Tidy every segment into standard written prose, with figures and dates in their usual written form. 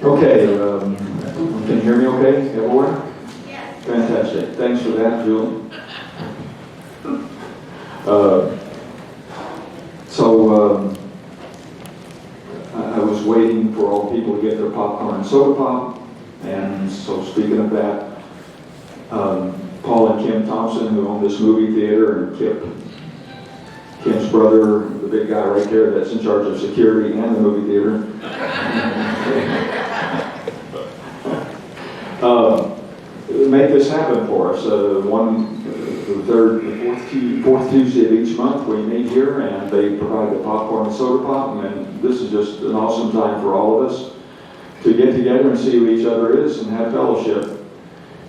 Okay, can you hear me okay, everyone? Yes. Fantastic. Thanks for that, Julie. I was waiting for all the people to get their popcorn and soda pop, and so speaking of that, Paul and Kim Thompson, who own this movie theater, and Kim's brother, the big guy right there that's in charge of security and the movie theater, make this happen for us. The fourth Tuesday of each month we meet here, and they provide the popcorn and soda pop, and this is just an awesome time for all of us to get together and see who each other is and have fellowship.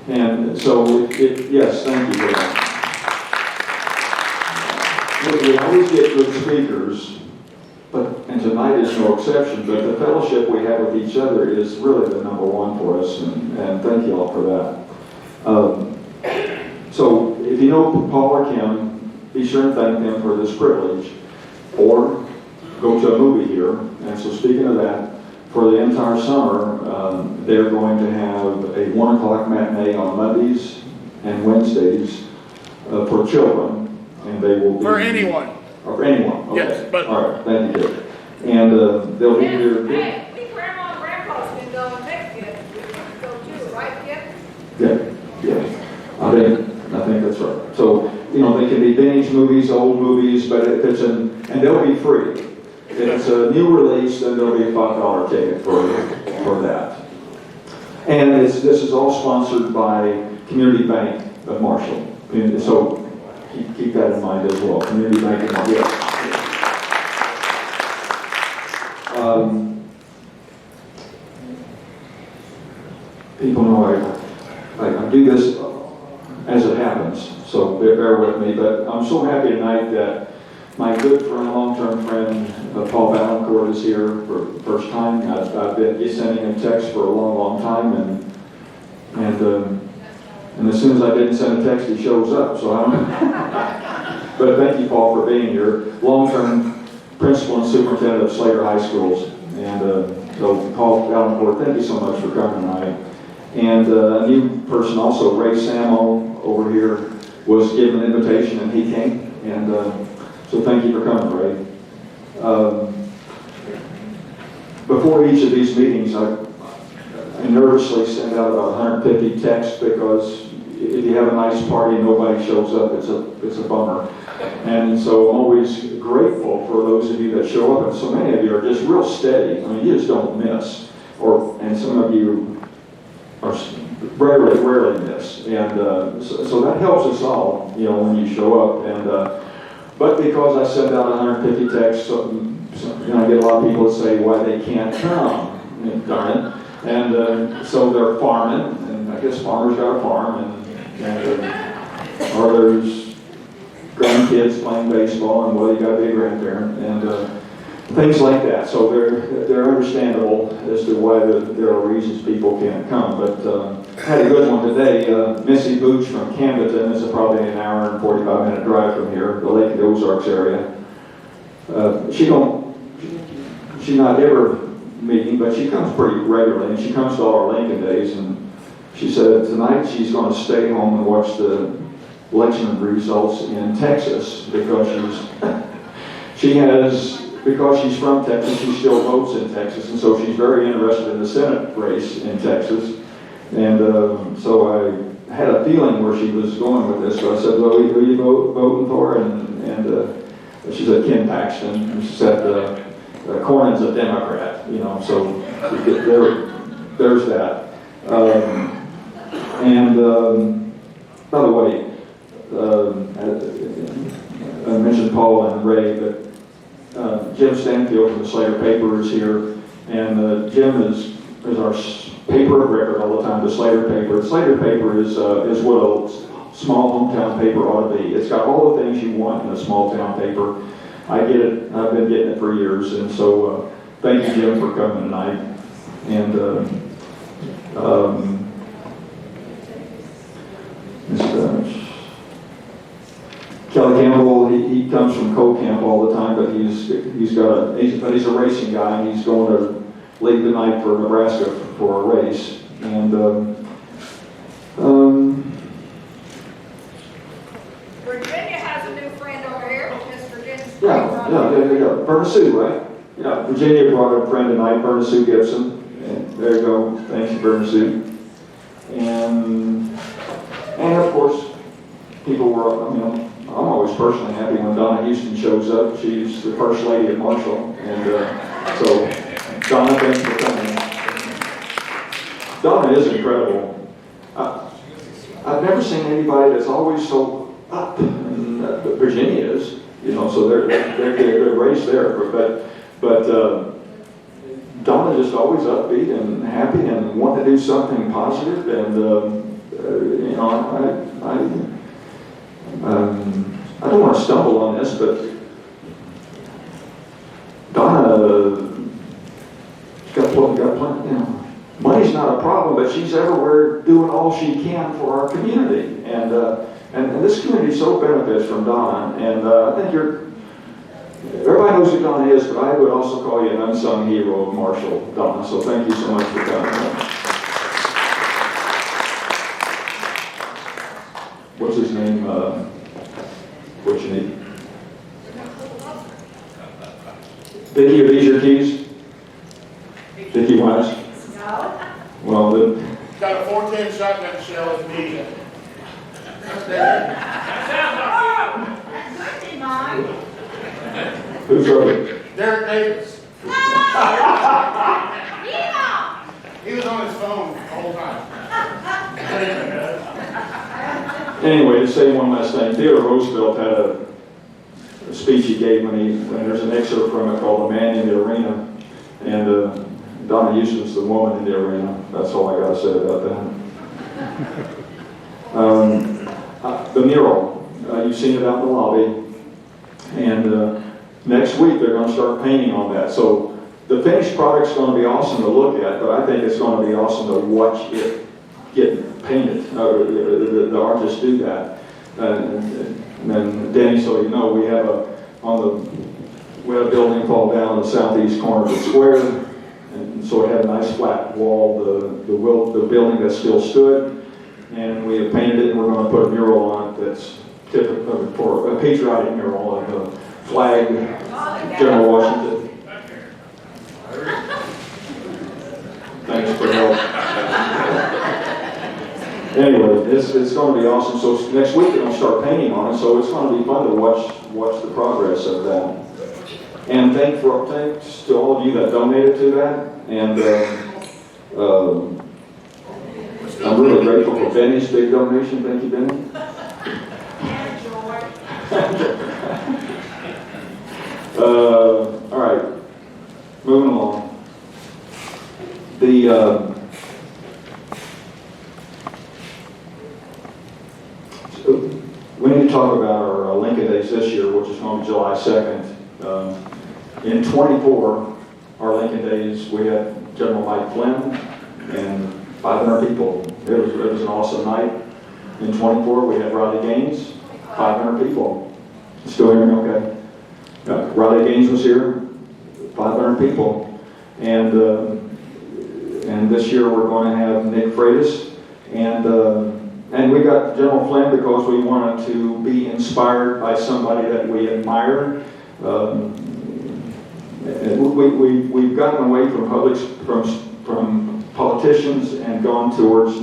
And so, yes, thank you for that. We always get good speakers, and tonight is no exception, but the fellowship we have with each other is really the number one for us, and thank you all for that. So if you know Paul or Kim, be sure and thank them for this privilege, or go to a movie here. And so speaking of that, for the entire summer, they're going to have a 1 o'clock matinee on Mondays and Wednesdays for children. And they will be... For anyone. Or for anyone, okay. Yes, but... All right, thank you. And they'll be here... Hey, we grandma and grandpa's been going next year. We can go too, right, Kip? Yeah. I think that's right. So, they can be vintage movies, old movies, but if it's and they'll be free. If it's a new release, then there'll be a $5 ticket for that. And this is all sponsored by Community Bank of Marshall. And so keep that in mind as well. Community Bank of Marshall. Yeah. People know I do this as it happens, so bear with me. But I'm so happy tonight that my good friend, long-term friend, Paul Valancourt is here for the first time. I've been sending him texts for a long time, and as soon as I didn't send a text, he shows up. So I don't know. But thank you, Paul, for being here. Long-term principal and superintendent of Slater High Schools, and so Paul Valancourt, thank you so much for coming tonight. And a new person also, Ray Samo, over here, was given an invitation and he came. And so thank you for coming, Ray. Before each of these meetings, I nervously send out about 150 texts, because if you have a nice party and nobody shows up, it's a bummer. And so I'm always grateful for those of you that show up, and so many of you are just real steady. I mean, you just don't miss. And some of you are rarely miss, and so that helps us all, when you show up. And but because I send out 150 texts, I get a lot of people that say why they can't come. Darn it! And so they're farming, and I guess farmers got a farm, or there's grandkids playing baseball, and you got to be a grandparent, and things like that. So they're understandable as to why there are reasons people can't come. But I had a good one today. Missy Booch from Camden is probably an hour and 45-minute drive from here, the Lake of the Ozarks area. She's not ever meeting, but she comes pretty regularly, and she comes to all our Lincoln days. And she said tonight she's going to stay home and watch the election results in Texas, because because she's from Texas, she still votes in Texas, and so she's very interested in the Senate race in Texas. And so I had a feeling where she was going with this, so I said, well, who are you voting for? And she said, Ken Paxton. And she said, Cornyn's a Democrat, so there's that. By the way, I mentioned Paul and Ray, but Jim Stanfield from the Slater paper is here, and Jim is our paper of record all the time, the Slater paper. The Slater paper is what a small hometown paper ought to be. It's got all the things you want in a small town paper. I get it. I've been getting it for years, and so thank you, Jim, for coming tonight. And Kelly Campbell, he comes from Cole Camp all the time, but he's a racing guy, and he's going to late the night for Nebraska for a race. And Virginia has a new friend over here, Miss Virginia. there you go. Berna Sue, right? Yeah, Virginia brought a friend tonight, Berna Sue Gibson. And there you go. Thanks, Berna Sue. And of course, people were, I'm always personally happy when Donna Houston shows up. She's the First Lady of Marshall. And so, Donna, thanks for coming. Donna is incredible. I've never seen anybody that's always so up, and Virginia is, so they're a good race there. But Donna's just always upbeat and happy and want to do something positive. And I don't want to stumble on this, but Donna's got plenty. Money's not a problem, but she's everywhere doing all she can for our community, and this community so benefits from Donna. And I think everybody knows who Donna is, but I would also call you an unsung hero of Marshall, Donna. So thank you so much for coming. What's his name? What you need? Vicki, are these your keys? Vicki Wise? No. Well, then. Got a 410 shotgun shell as me. That's good, Mom. Who's over? Derek Davis. Yeah. He was on his phone the whole time. Anyway, to say one last thing, Theodore Roosevelt had a speech he gave when there's an excerpt from it called "The Man in the Arena," and Donna Houston's the woman in the arena. That's all I got to say about that. The mural, you've seen it out in the lobby, and next week they're going to start painting on that. So the finished product's going to be awesome to look at, but I think it's going to be awesome to watch it get painted. The artists do that. And Denny, so you know, we have a building fall down in the southeast corner of the square, and so it had a nice flat wall. The building that still stood, and we have painted it, and we're going to put a mural on it that's typical for a patriotic mural, like a flag, General Washington. Thanks for help. Anyway, it's going to be awesome. So next week they're going to start painting on it. So it's going to be fun to watch the progress of that. And thanks to all of you that donated to that. And I'm really grateful for Benny's big donation. Thank you, Benny. All right, moving along. We need to talk about our Lincoln Days this year, which is going to be July 2nd. In 24, our Lincoln Days, we had General Mike Flynn and 500 people. It was an awesome night. In 24, we had Riley Gaines, 500 people. Still hearing me okay? Riley Gaines was here, 500 people. And this year we're going to have Nick Freitas, and we got General Flynn because we wanted to be inspired by somebody that we admire. We've gotten away from politicians and gone towards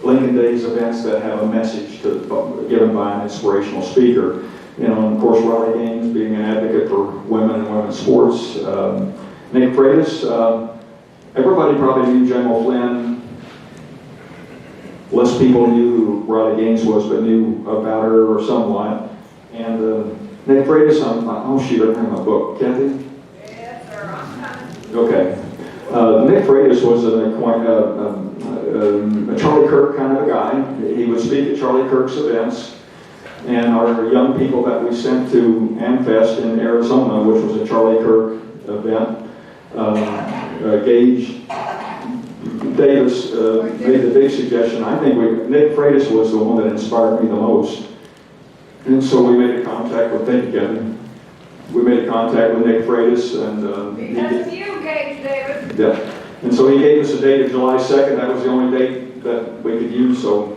Lincoln Days events that have a message given by an inspirational speaker. And of course, Riley Gaines being an advocate for women and women's sports. Nick Freitas, everybody probably knew General Flynn. Less people knew who Riley Gaines was, but knew about her or somewhat. And Nick Freitas, oh shoot, I don't have my book. Kathy? Yes, sir, I'm coming. Okay. Nick Freitas was a Charlie Kirk kind of a guy. He would speak at Charlie Kirk's events. And our young people that we sent to AmFest in Arizona, which was a Charlie Kirk event, Gage Davis made the big suggestion. I think Nick Freitas was the one that inspired me the most. And so we made a contact with, thank you, Kevin. We made a contact with Nick Freitas, and Because of you, Kevin. page, David. Yeah. And so he gave us a date of July 2nd. That was the only date that we could use, so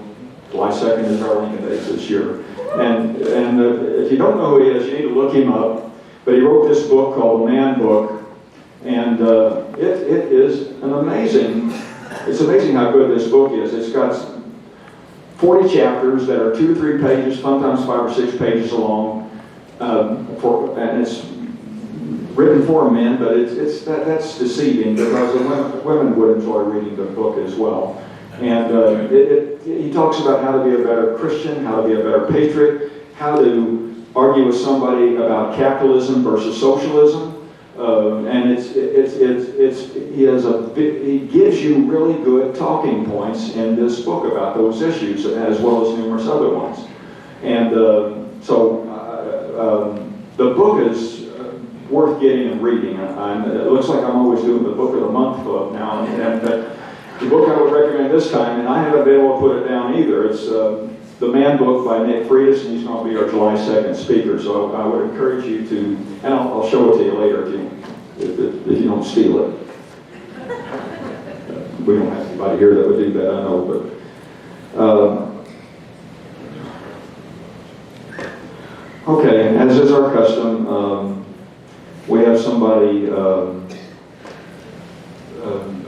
July 2nd is our Lincoln Days this year. And if you don't know who he is, you need to look him up. But he wrote this book called The Man Book. And it is it's amazing how good this book is. It's got 40 chapters that are 2 to 3 pages, sometimes 5 or 6 pages long. And it's written for men, but that's deceiving because the women would enjoy reading the book as well. And he talks about how to be a better Christian, how to be a better patriot, how to argue with somebody about capitalism versus socialism. And he gives you really good talking points in this book about those issues, as well as numerous other ones. And the book is worth getting and reading. It looks like I'm always doing the Book of the Month club now. And the book I would recommend this time, and I haven't been able to put it down either, it's The Man Book by Nick Freitas, and he's going to be our July 2nd speaker. So I would encourage you to, and I'll show it to you later if you don't steal it. We don't have anybody here that would do that, I know, but okay, as is our custom, we have somebody,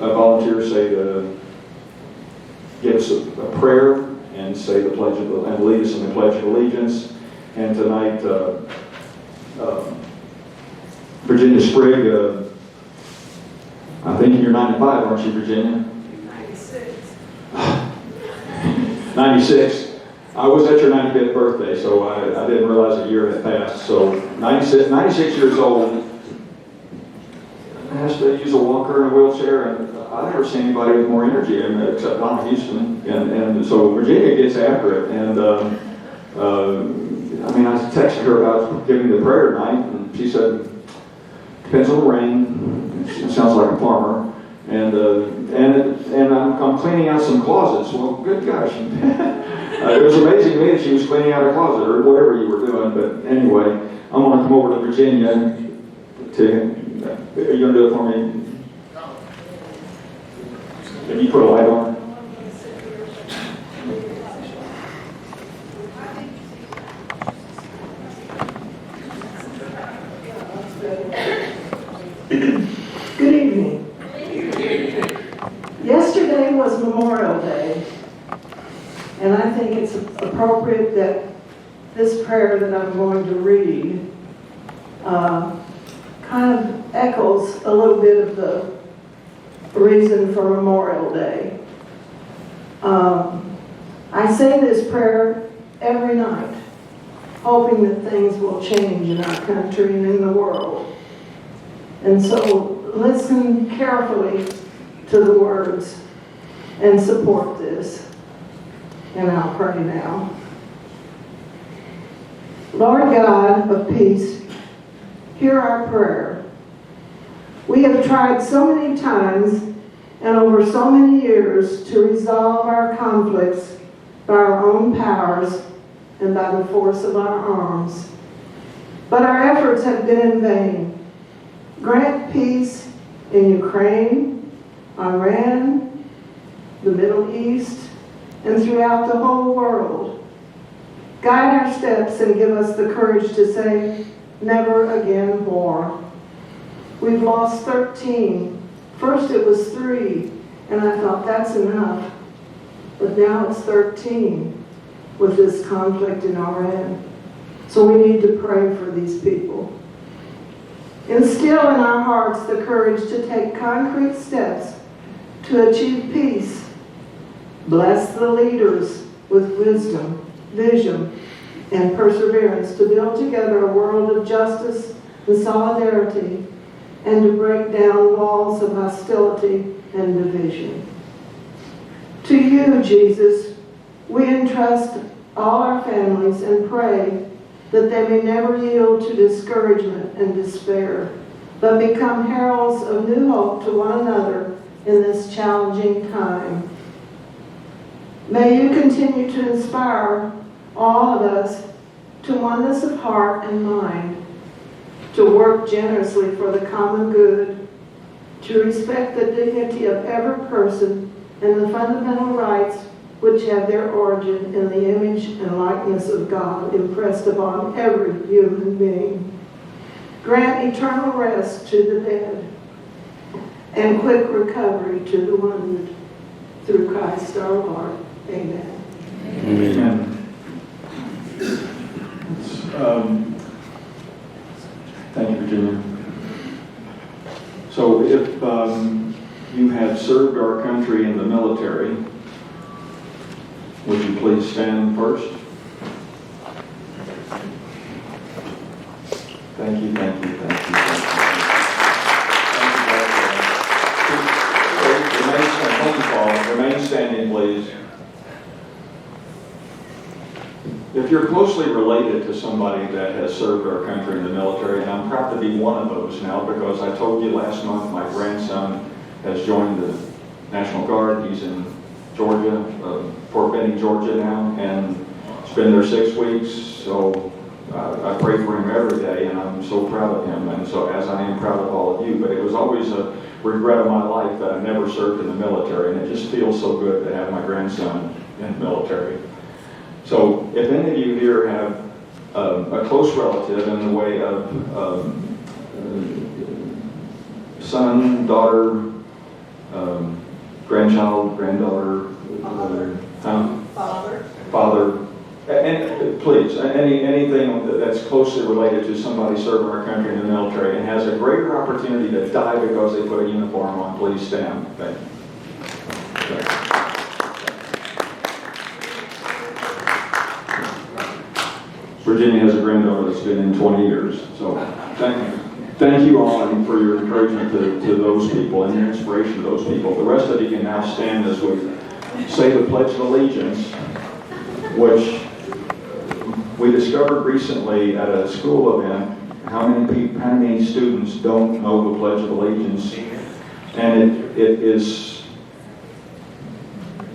a volunteer, say give us a prayer and say the pledge of and lead us in the Pledge of Allegiance. And tonight, Virginia Sprigg, I think you're 95, aren't you, Virginia? 96. 96. I was at your 95th birthday, so I didn't realize a year had passed. So 96 years old, has to use a walker and a wheelchair, and I've never seen anybody with more energy except Donna Houston. And so Virginia gets after it. And I texted her about giving the prayer tonight, and she said, depends on the rain. It sounds like a farmer. And I'm cleaning out some closets. Well, good gosh. It was amazing to me that she was cleaning out a closet or whatever you were doing. But anyway, I'm going to come over to Virginia are you going to do it for me? Can you put a light on? Good evening. Yesterday was Memorial Day, and I think it's appropriate that this prayer that I'm going to read kind of echoes a little bit of the reason for Memorial Day. I say this prayer every night, hoping that things will change in our country and in the world. And so listen carefully to the words and support this. And I'll pray now. Lord God of peace, hear our prayer. We have tried so many times and over so many years to resolve our conflicts by our own powers and by the force of our arms. But our efforts have been in vain. Grant peace in Ukraine, Iran, the Middle East, and throughout the whole world. Guide our steps and give us the courage to say, never again war. We've lost 13. First it was 3, and I thought that's enough. But now it's 13 with this conflict in Iran. So we need to pray for these people. Instill in our hearts the courage to take concrete steps to achieve peace. Bless the leaders with wisdom, vision, and perseverance to build together a world of justice and solidarity, and to break down walls of hostility and division. To you, Jesus, we entrust all our families and pray that they may never yield to discouragement and despair, but become heralds of new hope to one another in this challenging time. May you continue to inspire all of us to oneness of heart and mind, to work generously for the common good, to respect the dignity of every person and the fundamental rights which have their origin in the image and likeness of God impressed upon every human being. Grant eternal rest to the dead and quick recovery to the wounded. Through Christ our Lord. Amen. Amen. Thank you, Virginia. So if you have served our country in the military, would you please stand first? Thank you, thank you, thank you, thank you. Thank you, Paul. Remain standing, please. If you're closely related to somebody that has served our country in the military, and I'm proud to be one of those now because I told you last month my grandson has joined the National Guard. He's in Georgia, Fort Benning, Georgia now, and he's been there 6 weeks, so I pray for him every day, and I'm so proud of him, and so as I am proud of all of you. But it was always a regret of my life that I never served in the military, and it just feels so good to have my grandson in the military. So if any of you here have a close relative in the way of son, daughter, grandchild, granddaughter, father, and please, anything that's closely related to somebody serving our country in the military and has a greater opportunity to die because they put a uniform on, please stand. Thank you. Virginia has a granddaughter that's been in 20 years, so thank you all and for your encouragement to those people and your inspiration to those people. The rest of you can now stand as we say the Pledge of Allegiance, which we discovered recently at a school event how many students don't know the Pledge of Allegiance, and it is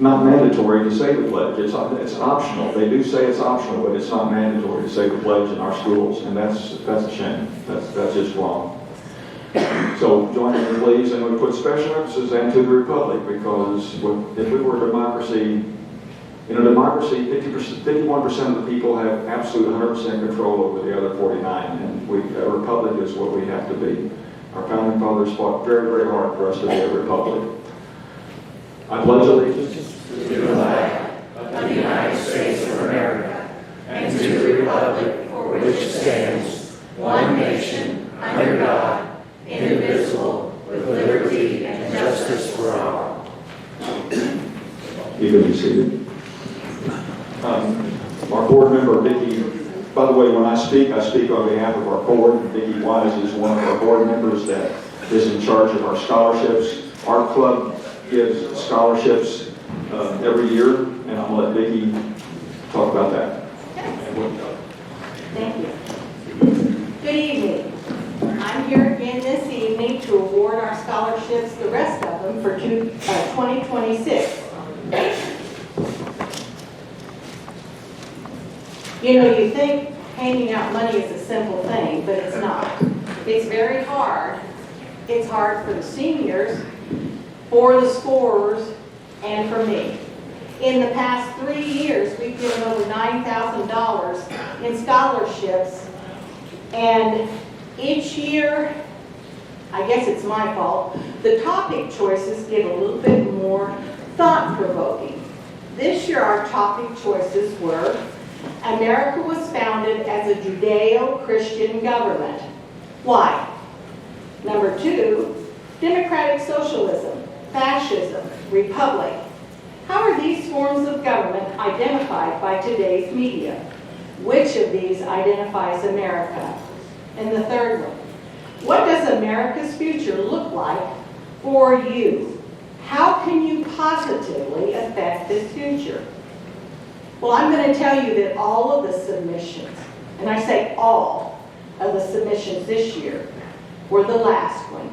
not mandatory to say the pledge. It's optional. They do say it's optional, but it's not mandatory to say the pledge in our schools, and that's a shame. That's just wrong. So join me, please, and we put special emphasis into the republic because if we were a democracy, in a democracy, 51% of the people have absolute 100% control over the other 49, and a republic is what we have to be. Our founding fathers fought very, very hard for us to be a republic. I pledge allegiance to the flag of the United States of America and to the republic for which it stands, one nation, under God, indivisible, with liberty and justice for all. You can be seated. Our board member, Vicki, by the way, when I speak on behalf of our board. Vicki Wise is one of our board members that is in charge of our scholarships. Our club gives scholarships every year, and I'm going to let Vicki talk about that. Thank you. Good evening. I'm here again this evening to award our scholarships, the rest of them, for 2026. You know, you think handing out money is a simple thing, but it's not. It's very hard. It's hard for the seniors, for the scorers, and for me. In the past 3 years, we've given over $9,000 in scholarships, and each year, I guess it's my fault, the topic choices get a little bit more thought-provoking. This year, our topic choices were: America was founded as a Judeo-Christian government. Why? Number 2, democratic socialism, fascism, republic. How are these forms of government identified by today's media? Which of these identifies America? And the third one, what does America's future look like for you? How can you positively affect this future? Well, I'm going to tell you that all of the submissions, and I say all of the submissions this year, were the last one.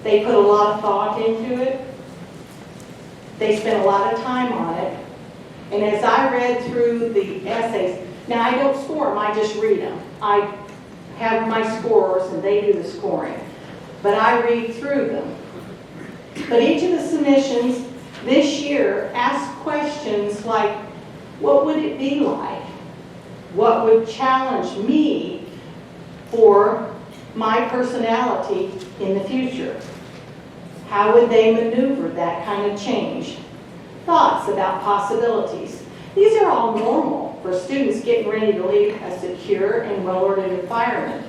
They put a lot of thought into it. They spent a lot of time on it. And as I read through the essays, now I don't score them, I just read them. I have my scorers and they do the scoring. but I read through them. But each of the submissions this year asked questions like, what would it be like? What would challenge me for my personality in the future? How would they maneuver that kind of change? Thoughts about possibilities. These are all normal for students getting ready to leave a secure and well-ordered environment.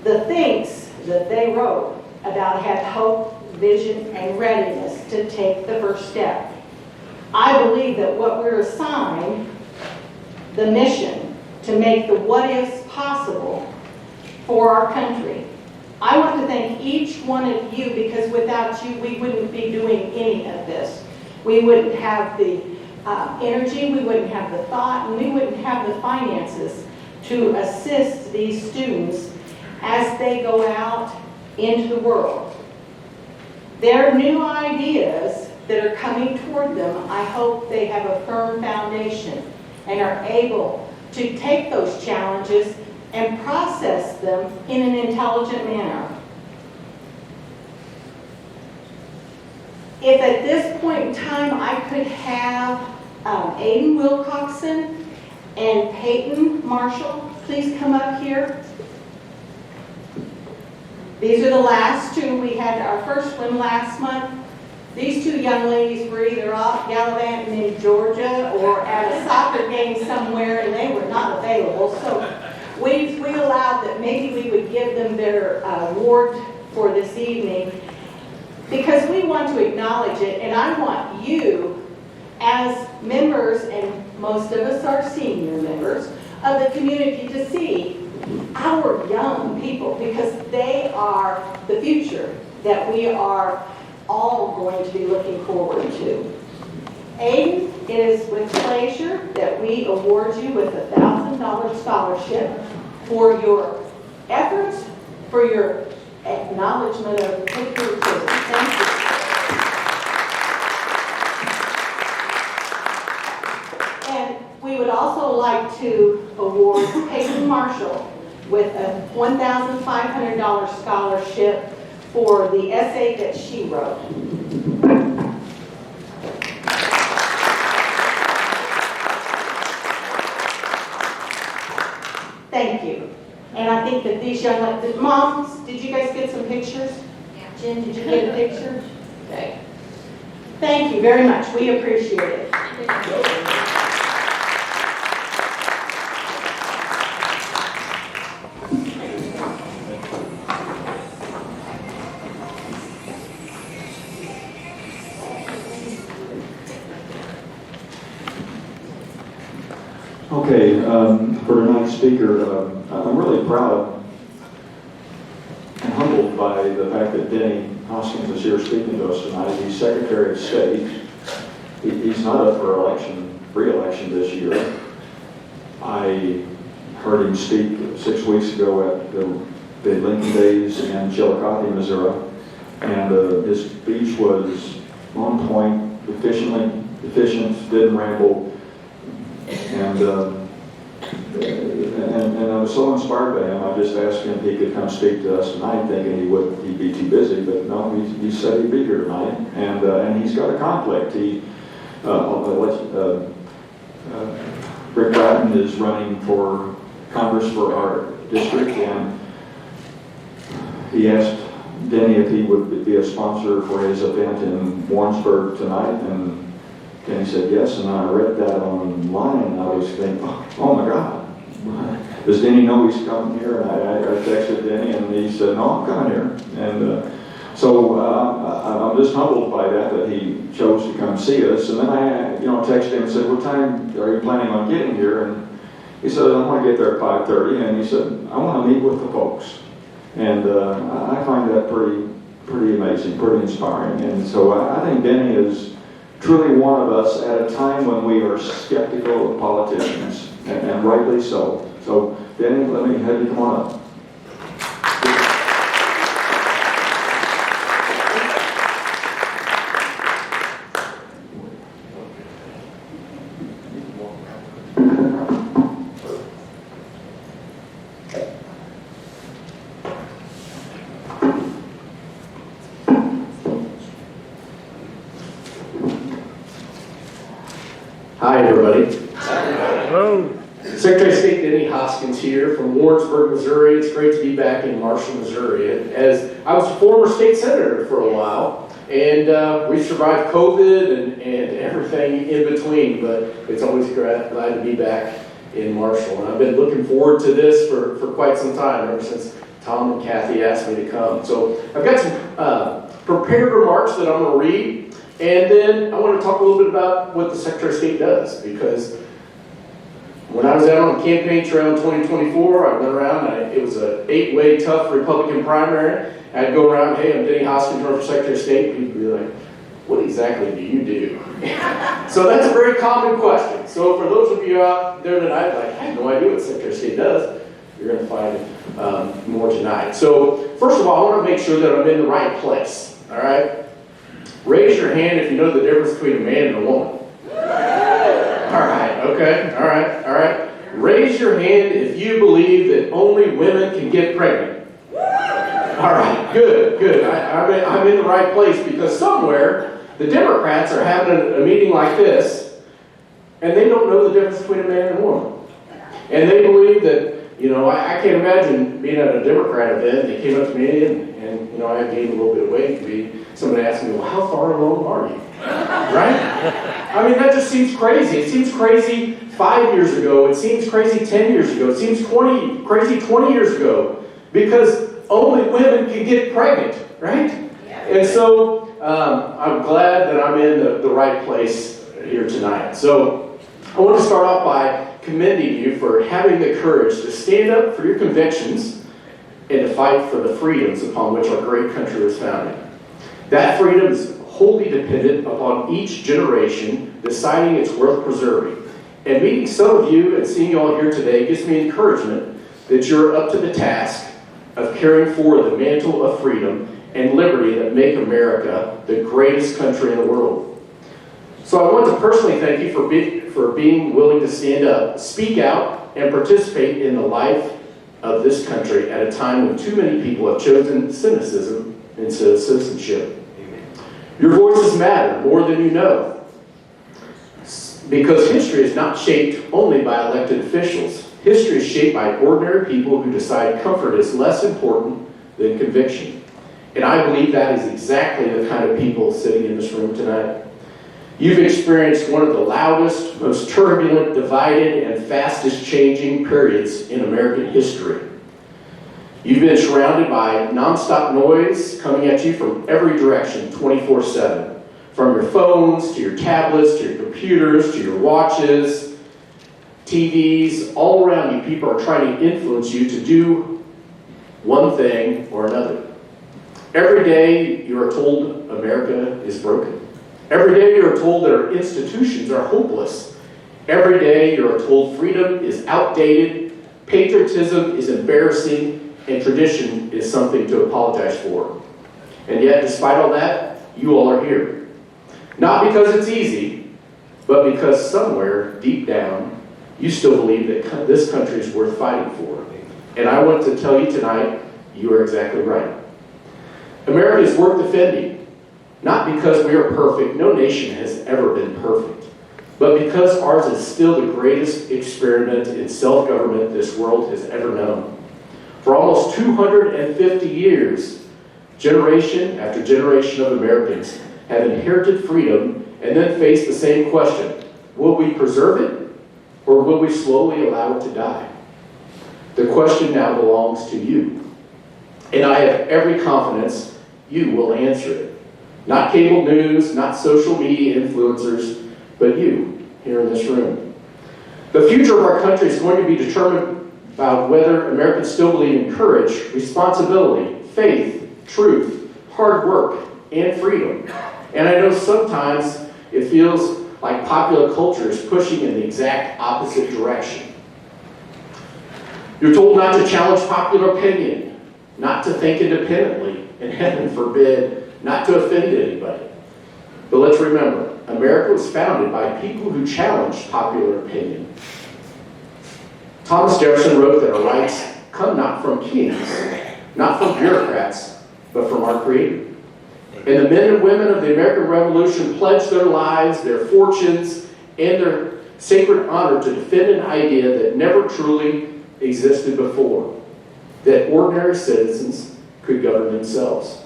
The things that they wrote about had hope, vision, and readiness to take the first step. I believe that what we're assigned, the mission to make the what-ifs possible for our country. I want to thank each one of you, because without you, we wouldn't be doing any of this. We wouldn't have the energy, we wouldn't have the thought, and we wouldn't have the finances to assist these students as they go out into the world. Their new ideas that are coming toward them, I hope they have a firm foundation and are able to take those challenges and process them in an intelligent manner. If at this point in time I could have Aiden Wilcoxon and Peyton Marshall please come up here. These are the last two. We had our first one last month. These two young ladies were either off gallivanting in Georgia or at a soccer game somewhere, and they were not available. So we allowed that maybe we would give them their award for this evening, because we want to acknowledge it, and I want you as members, and most of us are senior members of the community, to see our young people, because they are the future that we are all going to be looking forward to. Aiden, it is with pleasure that we award you with a $1,000 scholarship for your efforts, for your acknowledgement of patriotism. Thank you. And we would also like to award Peyton Marshall with a $1,500 scholarship for the essay that she wrote. Thank you. And I think that these young ladies, moms, did you guys get some pictures? Yeah. Jen, did you get a picture? Okay. Thank you very much. We appreciate it. Okay, for tonight's speaker, I'm really proud and humbled by the fact that Denny Hoskins is here speaking to us tonight. He's Secretary of State. He's not up for re-election this year. I heard him speak 6 weeks ago at the Lincoln Days in Chillicothe, Missouri, and his speech was on point, efficient, didn't ramble. And I was so inspired by him. I just asked him if he could come speak to us tonight, thinking he'd be too busy. But no, he said he'd be here tonight, and he's got a conflict. Rick Bratton is running for Congress for our district, and he asked Denny if he would be a sponsor for his event in Warrensburg tonight, and he said yes, and I read that online, and I was thinking, oh my God, does Denny know he's coming here? And I texted Denny, and he said, no, I'm coming here. And so I'm just humbled by that he chose to come see us. And then I texted him and said, what time are you planning on getting here? And he said, I want to get there at 5:30. And he said, I want to meet with the folks. And I find that pretty amazing, pretty inspiring. And so I think Denny is truly one of us at a time when we are skeptical of politicians, and rightly so. So, Denny, let me have you come on up. Secretary of State Denny Hoskins here from Warrensburg, Missouri. It's great to be back in Marshall, Missouri. As I was a former state senator for a while, and we survived COVID and everything in between, but it's always glad to be back in Marshall. And I've been looking forward to this for quite some time, ever since Tom and Kathy asked me to come. So I've got some prepared remarks that I'm going to read, and then I want to talk a little bit about what the Secretary of State does, because when I was out on the campaign trail in 2024, I went around, it was an 8-way tough Republican primary. I'd go around, hey, I'm Denny Hoskins, running for Secretary of State. People would be like, what exactly do you do? So that's a very common question. So for those of you out there tonight, like, I have no idea what Secretary of State does, you're going to find more tonight. So first of all, I want to make sure that I'm in the right place, all right? Raise your hand if you know the difference between a man and a woman. All right, okay, all right. Raise your hand if you believe that only women can get pregnant. All right, good. I'm in the right place, because somewhere the Democrats are having a meeting like this, and they don't know the difference between a man and a woman. And they believe that, I can't imagine being at a Democrat event, they came up to me and I gained a little bit of weight, somebody asked me, well, how far along are you? Right? I mean, that just seems crazy. It seems crazy 5 years ago. It seems crazy 10 years ago. It seems crazy 20 years ago, because only women can get pregnant, right? And so I'm glad that I'm in the right place here tonight. So I want to start off by commending you for having the courage to stand up for your convictions and to fight for the freedoms upon which our great country was founded. That freedom is wholly dependent upon each generation deciding it's worth preserving. And meeting some of you and seeing you all here today gives me encouragement that you're up to the task of carrying forward the mantle of freedom and liberty that make America the greatest country in the world. So I want to personally thank you for being willing to stand up, speak out, and participate in the life of this country at a time when too many people have chosen cynicism instead of citizenship. Your voices matter more than you know, because history is not shaped only by elected officials. History is shaped by ordinary people who decide comfort is less important than conviction. And I believe that is exactly the kind of people sitting in this room tonight. You've experienced one of the loudest, most turbulent, divided, and fastest changing periods in American history. You've been surrounded by nonstop noise coming at you from every direction, 24/7. From your phones, to your tablets, to your computers, to your watches, TVs, all around you, people are trying to influence you to do one thing or another. Every day you are told America is broken. Every day you are told that our institutions are hopeless. Every day you are told freedom is outdated, patriotism is embarrassing, and tradition is something to apologize for. And yet, despite all that, you all are here. Not because it's easy, but because somewhere, deep down, you still believe that this country is worth fighting for. And I want to tell you tonight, you are exactly right. America is worth defending. Not because we are perfect, no nation has ever been perfect, but because ours is still the greatest experiment in self-government this world has ever known. For almost 250 years, generation after generation of Americans have inherited freedom and then faced the same question: will we preserve it, or will we slowly allow it to die? The question now belongs to you, and I have every confidence you will answer it. Not cable news, not social media influencers, but you, here in this room. The future of our country is going to be determined by whether Americans still believe in courage, responsibility, faith, truth, hard work, and freedom. And I know sometimes it feels like popular culture is pushing in the exact opposite direction. You're told not to challenge popular opinion, not to think independently, and heaven forbid, not to offend anybody. But let's remember, America was founded by people who challenged popular opinion. Thomas Jefferson wrote that our rights come not from kings, not from bureaucrats, but from our Creator. And the men and women of the American Revolution pledged their lives, their fortunes, and their sacred honor to defend an idea that never truly existed before, that ordinary citizens could govern themselves.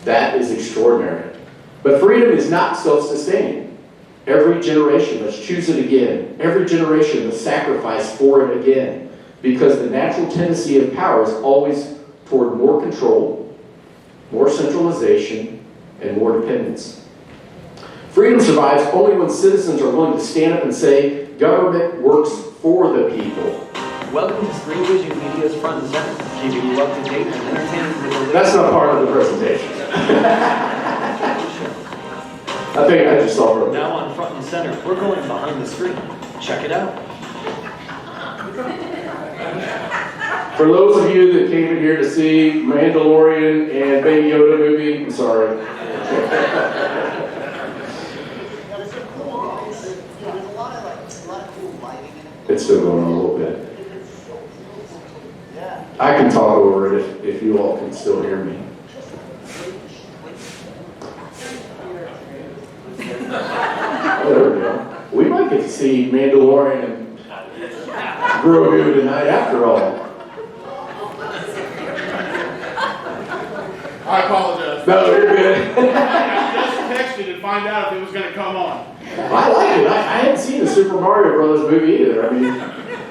That is extraordinary. But freedom is not self-sustaining. Every generation must choose it again. Every generation must sacrifice for it again, because the natural tendency of power is always toward more control, more centralization, and more dependence. Freedom survives only when citizens are willing to stand up and say, government works for the people. Welcome to Spring Vision Media's Front and Center, keeping you up to date and entertained with the latest. That's not part of the presentation. I think I just saw it. Now on Front and Center, we're going behind the screen. Check it out. For those of you that came in here to see Mandalorian and Baby Yoda movie, I'm sorry. It's still going on a little bit. I can talk over it if you all can still hear me. Oh, there we go. We might get to see Mandalorian and Grogu tonight after all. I apologize. No, you're good. I just texted to find out if it was going to come on. I like it. I hadn't seen the Super Mario Brothers movie either. I mean,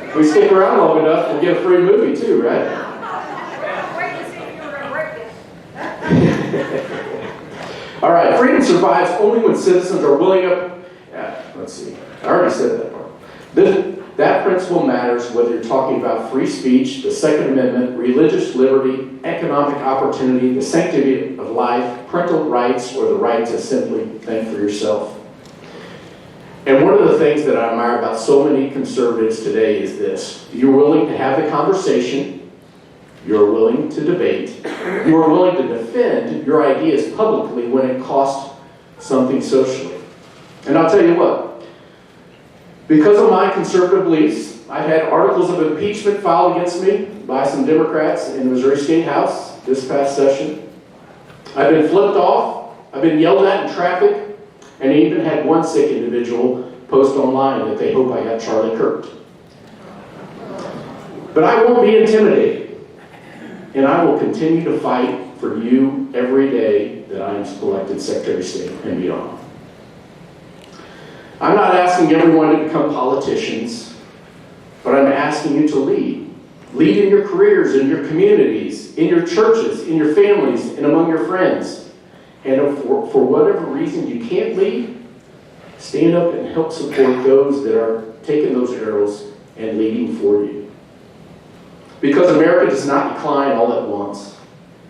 if we stick around long enough, we'll get a free movie too, right? Well, wait to see if you're going to break this. All right, freedom survives only when citizens are willing up. Let's see. I already said that part. That principle matters whether you're talking about free speech, the Second Amendment, religious liberty, economic opportunity, the sanctity of life, parental rights, or the right to simply think for yourself. And one of the things that I admire about so many conservatives today is this. You're willing to have the conversation. You're willing to debate. You are willing to defend your ideas publicly when it costs something socially. And I'll tell you what. Because of my conservative beliefs, I've had articles of impeachment filed against me by some Democrats in the Missouri State House this past session. I've been flipped off. I've been yelled at in traffic. And I even had one sick individual post online that they hope I got Charlie Kirk. But I won't be intimidated. And I will continue to fight for you every day that I am elected Secretary of State and beyond. I'm not asking everyone to become politicians, but I'm asking you to lead. Lead in your careers, in your communities, in your churches, in your families, and among your friends. And for whatever reason you can't lead, stand up and help support those that are taking those arrows and leading for you. Because America does not decline all at once.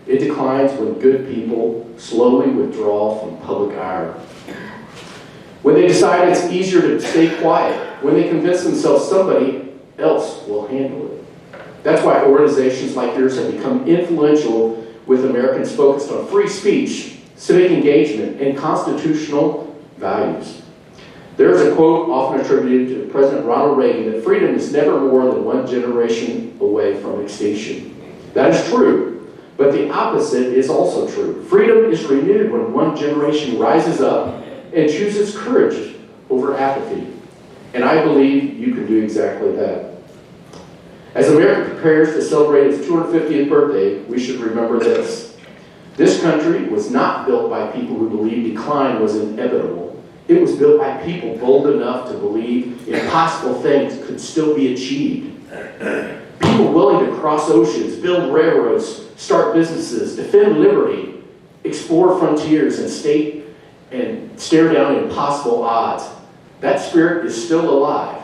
It declines when good people slowly withdraw from public ire. When they decide it's easier to stay quiet. When they convince themselves somebody else will handle it. That's why organizations like yours have become influential with Americans focused on free speech, civic engagement, and constitutional values. There's a quote often attributed to President Ronald Reagan that freedom is never more than one generation away from extinction. That is true, but the opposite is also true. Freedom is renewed when one generation rises up and chooses courage over apathy. And I believe you can do exactly that. As America prepares to celebrate its 250th birthday, we should remember this. This country was not built by people who believed decline was inevitable. It was built by people bold enough to believe impossible things could still be achieved. People willing to cross oceans, build railroads, start businesses, defend liberty, explore frontiers, and stare down impossible odds. That spirit is still alive,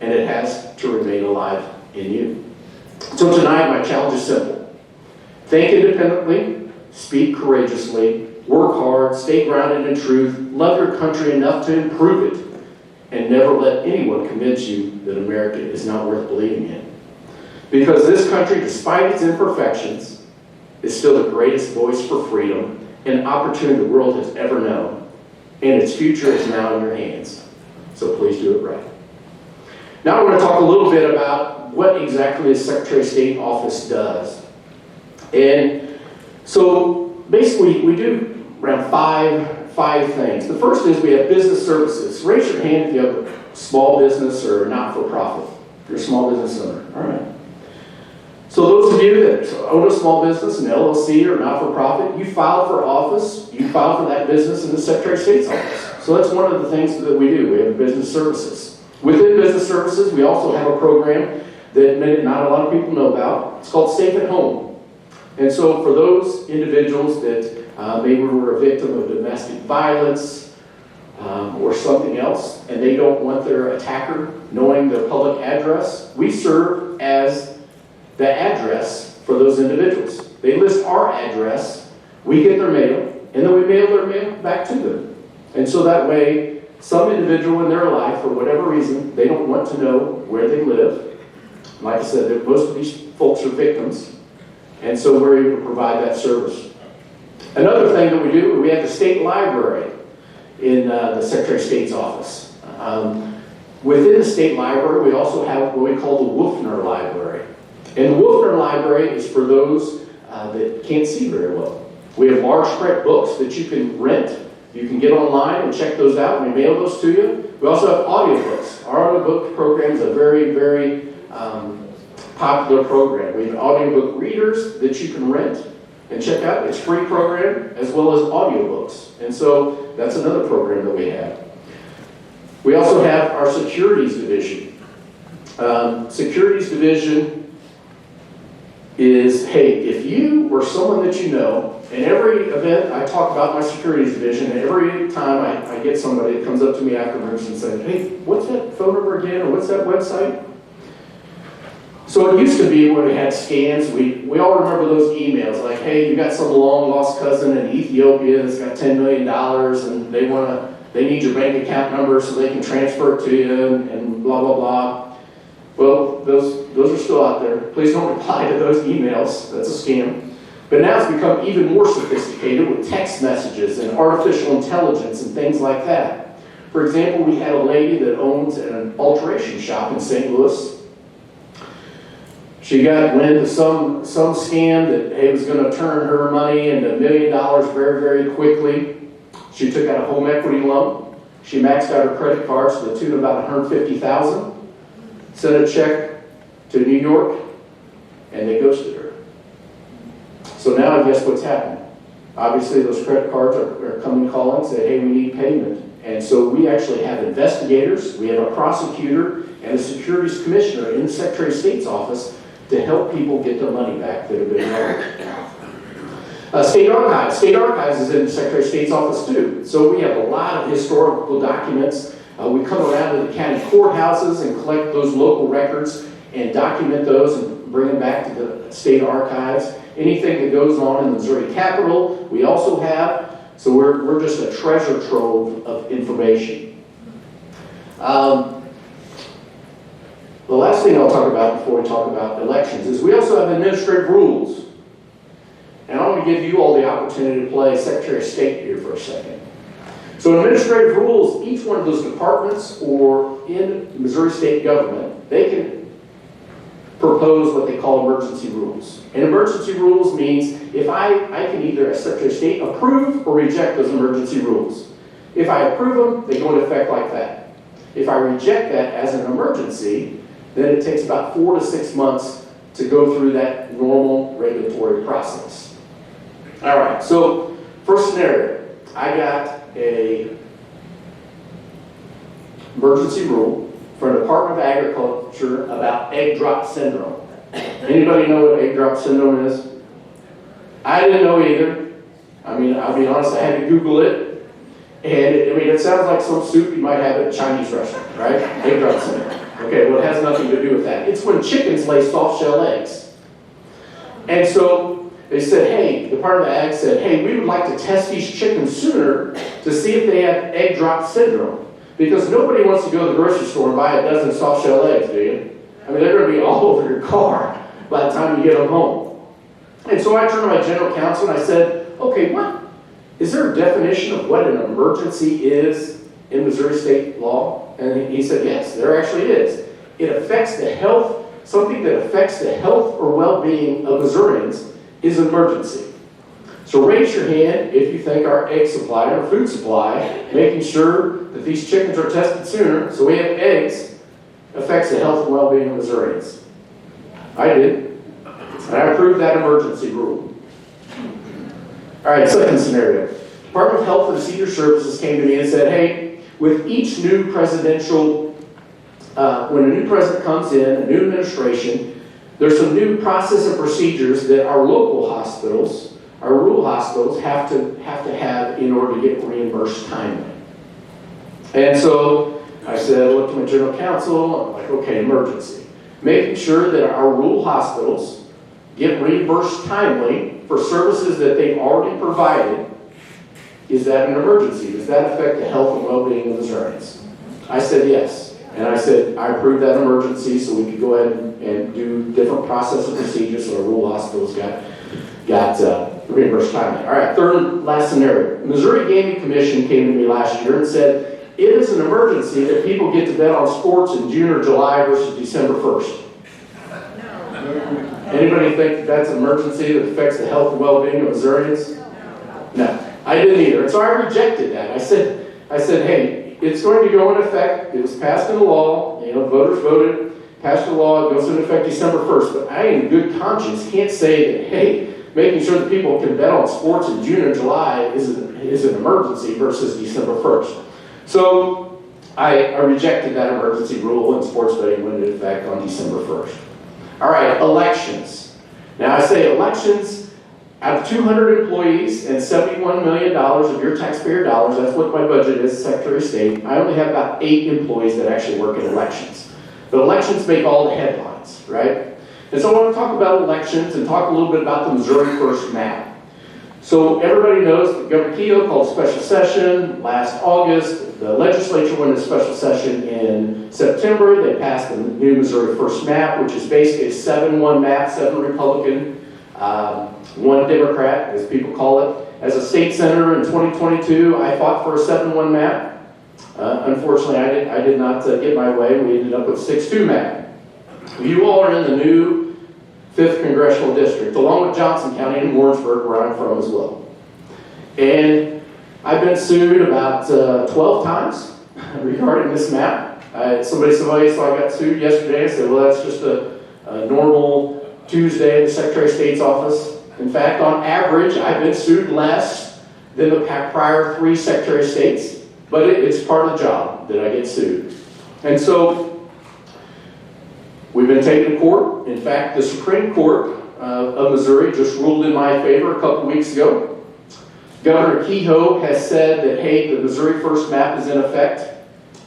and it has to remain alive in you. So tonight, my challenge is simple. Think independently, speak courageously, work hard, stay grounded in truth, love your country enough to improve it, and never let anyone convince you that America is not worth believing in. Because this country, despite its imperfections, is still the greatest voice for freedom and opportunity the world has ever known. And its future is now in your hands. So please do it right. Now I want to talk a little bit about what exactly the Secretary of State office does. And so basically we do around five things. The first is we have business services. Raise your hand if you have small business or not-for-profit? If you're a small business owner, all right. So those of you that own a small business, an LLC or not-for-profit, you filed for office, you filed for that business in the Secretary of State's office. So that's one of the things that we do. We have business services. Within business services, we also have a program that not a lot of people know about. It's called Safe at Home. And so for those individuals that maybe were a victim of domestic violence or something else, and they don't want their attacker knowing their public address, we serve as the address for those individuals. They list our address, we get their mail, and then we mail their mail back to them. And so that way, some individual in their life, for whatever reason, they don't want to know where they live. Like I said, most of these folks are victims, and so we're able to provide that service. Another thing that we do, we have the state library in the Secretary of State's office. Within the state library, we also have what we call the Wolfner Library. And the Wolfner Library is for those that can't see very well. We have large print books that you can rent. You can get online and check those out, and we mail those to you. We also have audiobooks. Our audiobook program is a very, very popular program. We have audiobook readers that you can rent and check out. It's a free program as well as audiobooks. And so that's another program that we have. We also have our Securities division. Securities division is, hey, if you or someone that you know, in every event I talk about my Securities division, and every time I get somebody that comes up to me afterwards and says, hey, what's that phone number again, or what's that website? So it used to be when we had scams, we all remember those emails, like, hey, you got some long-lost cousin in Ethiopia that's got $10 million, and they need your bank account number so they can transfer it to you, and blah, blah, blah. Well, those are still out there. Please don't reply to those emails. That's a scam. But now it's become even more sophisticated with text messages and artificial intelligence and things like that. For example, we had a lady that owns an alteration shop in St. Louis. She got wind of some scam that it was going to turn her money into $1 million very, very quickly. She took out a home equity loan. She maxed out her credit cards to the tune of about $150,000. Sent a check to New York, and they ghosted her. So now guess what's happened? Obviously, those credit cards are coming calling, say, hey, we need payment. And so we actually have investigators, we have a prosecutor, and a securities commissioner in the Secretary of State's office to help people get their money back that have been held. State Archives. State Archives is in the Secretary of State's office too. So we have a lot of historical documents. We come around to the county courthouses and collect those local records and document those and bring them back to the state archives. Anything that goes on in the Missouri Capitol, we also have. So we're just a treasure trove of information. The last thing I'll talk about before we talk about elections is we also have administrative rules. And I'm going to give you all the opportunity to play Secretary of State here for a second. So administrative rules, each one of those departments or in Missouri state government, they can propose what they call emergency rules. And emergency rules means if I can either, as Secretary of State, approve or reject those emergency rules. If I approve them, they go into effect like that. If I reject that as an emergency, then it takes about 4 to 6 months to go through that normal regulatory process. All right, so first scenario, I got a emergency rule for the Department of Agriculture about egg drop syndrome. Anybody know what egg drop syndrome is? I didn't know either. I mean, I'll be honest, I had to Google it. And it sounds like some soup you might have at a Chinese restaurant, right? Egg drop syndrome. Okay, well, it has nothing to do with that. It's when chickens lay soft shell eggs. And so they said, hey, the Department of Ag said, hey, we would like to test these chickens sooner to see if they have egg drop syndrome. Because nobody wants to go to the grocery store and buy a dozen soft shell eggs, do you? I mean, they're going to be all over your car by the time you get them home. And so I turned to my general counsel and I said, okay, is there a definition of what an emergency is in Missouri state law? And he said, yes, there actually is. It affects the health, something that affects the health or well-being of Missourians is an emergency. So raise your hand if you think our egg supply, our food supply, making sure that these chickens are tested sooner so we have eggs, affects the health and well-being of Missourians. I did. And I approved that emergency rule. All right, second scenario. Department of Health and Senior Services came to me and said, hey, with each new presidential, when a new president comes in, a new administration, there's some new process and procedures that our local hospitals, our rural hospitals have to have in order to get reimbursed timely. And so I said, I looked at my general counsel, I'm like, okay, emergency. Making sure that our rural hospitals get reimbursed timely for services that they've already provided. Is that an emergency? Does that affect the health and well-being of Missourians? I said yes. And I said I approved that emergency so we could go ahead and do different process and procedures so our rural hospitals got reimbursed timely. All right, third and last scenario. Missouri Gaming Commission came to me last year and said, it is an emergency that people get to bet on sports in June or July versus December 1st. Anybody think that's an emergency that affects the health and well-being of Missourians? No, I didn't either. And so I rejected that. I said, hey, it's going to go in effect. It was passed into law. Voters voted, passed a law. It goes into effect December 1st. But I, in good conscience, can't say that, hey, making sure that people can bet on sports in June or July is an emergency versus December 1st. So I rejected that emergency rule, and sports betting went into effect on December 1st. All right, elections. Now I say elections, out of 200 employees and $71 million of your taxpayer dollars, that's what my budget is, Secretary of State, I only have about 8 employees that actually work in elections. But elections make all the headlines, right? And so I want to talk about elections and talk a little bit about the Missouri First map. So everybody knows that Governor Keogh called a special session last August. The legislature went into special session in September. They passed the new Missouri First map, which is basically a 7-1 map, 7 Republican, 1 Democrat, as people call it. As a state senator in 2022, I fought for a 7-1 map. Unfortunately, I did not get my way. We ended up with 6-2 map. You all are in the new 5th Congressional District, along with Johnson County and Warrensburg, where I'm from as well. And I've been sued about 12 times regarding this map. Somebody said, well, so I got sued yesterday. I said, well, that's just a normal Tuesday at the Secretary of State's office. In fact, on average, I've been sued less than the prior 3 Secretary of States, but it's part of the job that I get sued. And so we've been taken to court. In fact, the Supreme Court of Missouri just ruled in my favor a couple weeks ago. Governor Keogh has said that, hey, the Missouri First map is in effect.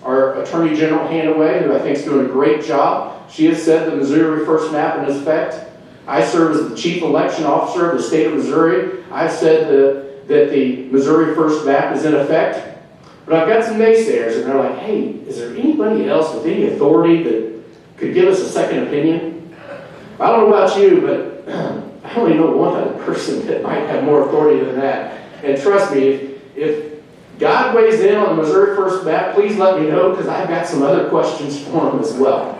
Our Attorney General Hanaway, who I think is doing a great job, she has said the Missouri First map is in effect. I serve as the Chief Election Officer of the state of Missouri. I've said that the Missouri First map is in effect. But I've got some naysayers, and they're like, hey, is there anybody else with any authority that could give us a second opinion? I don't know about you, but I only know one other person that might have more authority than that. And trust me, if God weighs in on the Missouri First map, please let me know, because I've got some other questions for him as well.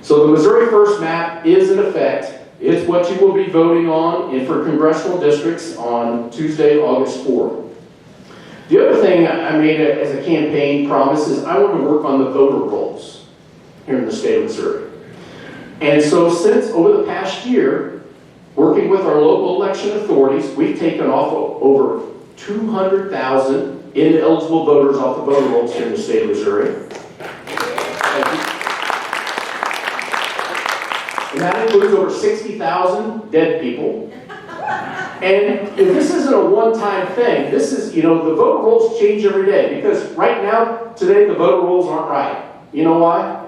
So the Missouri First map is in effect. It's what you will be voting on for congressional districts on Tuesday, August 4th. The other thing I made as a campaign promise is I want to work on the voter rolls here in the state of Missouri. And so since over the past year, working with our local election authorities, we've taken off over 200,000 ineligible voters off the voter rolls here in the state of Missouri. And that includes over 60,000 dead people. And if this isn't a one-time thing, this is, the voter rolls change every day. Because right now, today, the voter rolls aren't right. You know why?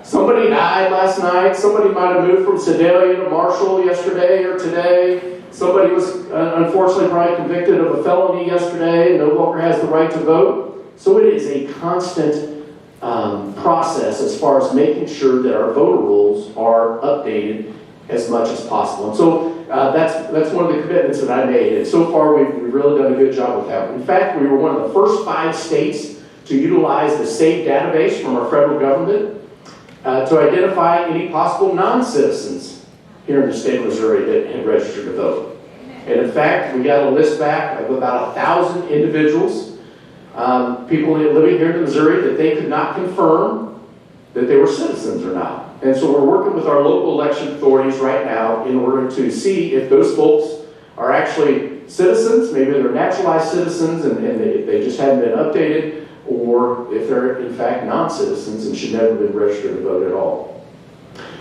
Somebody died last night. Somebody might have moved from Sedalia to Marshall yesterday or today. Somebody was unfortunately probably convicted of a felony yesterday and no longer has the right to vote. So it is a constant process as far as making sure that our voter rolls are updated as much as possible. And so that's one of the commitments that I made. And so far, we've really done a good job with that. In fact, we were one of the first 5 states to utilize the SAVE database from our federal government to identify any possible non-citizens here in the state of Missouri that had registered to vote. And in fact, we got a list back of about 1,000 individuals, people living here in Missouri, that they could not confirm that they were citizens or not. And so we're working with our local election authorities right now in order to see if those folks are actually citizens, maybe they're naturalized citizens and they just haven't been updated, or if they're in fact non-citizens and should never have been registered to vote at all.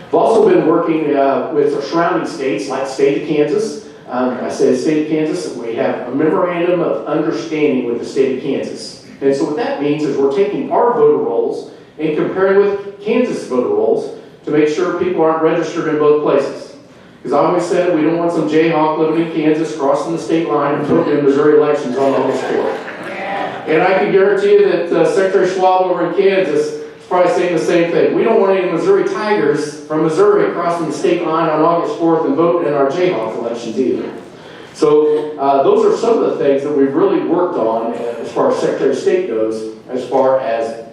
I've also been working with surrounding states like the state of Kansas. I say the state of Kansas, we have a memorandum of understanding with the state of Kansas. And so what that means is we're taking our voter rolls and comparing with Kansas voter rolls to make sure people aren't registered in both places. Because I always said we don't want some jayhawk living in Kansas crossing the state line and voting in Missouri elections on August 4th. And I can guarantee you that Secretary Schwab over in Kansas is probably saying the same thing. We don't want any Missouri Tigers from Missouri crossing the state line on August 4th and voting in our jayhawk elections either. So those are some of the things that we've really worked on as far as Secretary of State goes, as far as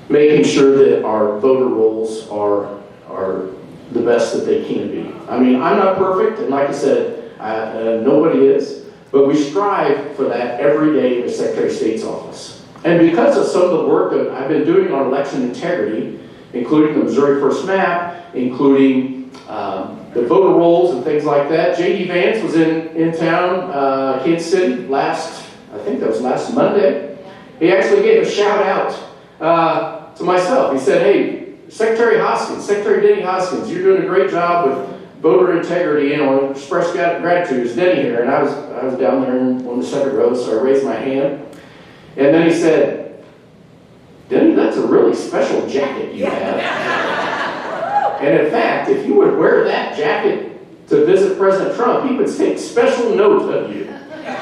making sure that our voter rolls are the best that they can be. I mean, I'm not perfect, and like I said, nobody is, but we strive for that every day in the Secretary of State's office. And because of some of the work that I've been doing on election integrity, including the Missouri First Map, including the voter rolls and things like that, J.D. Vance was in town, Kansas City, I think that was last Monday. He actually gave a shout out to myself. He said, "Hey, Secretary Denny Hoskins, you're doing a great job with voter integrity, express gratitude." It's Denny here, and I was down there in one of the second rows, so I raised my hand. And then he said, "Denny, that's a really special jacket you have." And in fact, if you would wear that jacket to visit President Trump, he would take special note of you.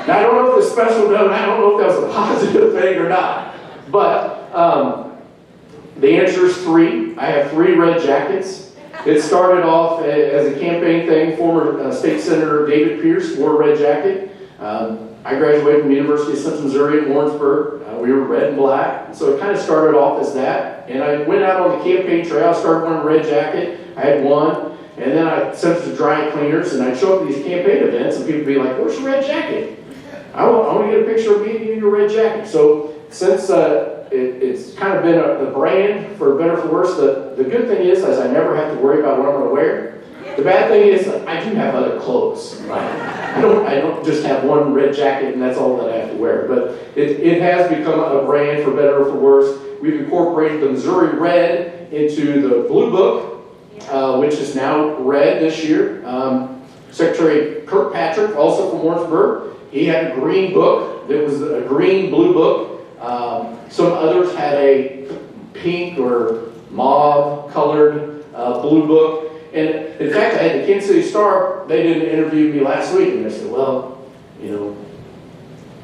Now, I don't know if the special note, I don't know if that was a positive thing or not, but the answer is 3. I have 3 red jackets. It started off as a campaign thing. Former State Senator David Pierce wore a red jacket. I graduated from the University of Central Missouri in Warrensburg. We were red and black. And so it kind of started off as that. And I went out on the campaign trail, started wearing a red jacket. I had one. And then I sent it to dry cleaners, and I'd show up at these campaign events, and people would be like, "Where's your red jacket? I want to get a picture of me and you in your red jacket." So since it's kind of been the brand, for better or for worse, the good thing is I never have to worry about what I'm going to wear. The bad thing is I do have other clothes. Right? I don't just have one red jacket and that's all that I have to wear. But it has become a brand, for better or for worse. We've incorporated the Missouri Red into the Blue Book, which is now red this year. Secretary Kirkpatrick, also from Warrensburg, he had a green book that was a green-blue book. Some others had a pink or mauve-colored blue book. And in fact, I had the Kansas City Star, they did an interview with me last week, and they said, "Well,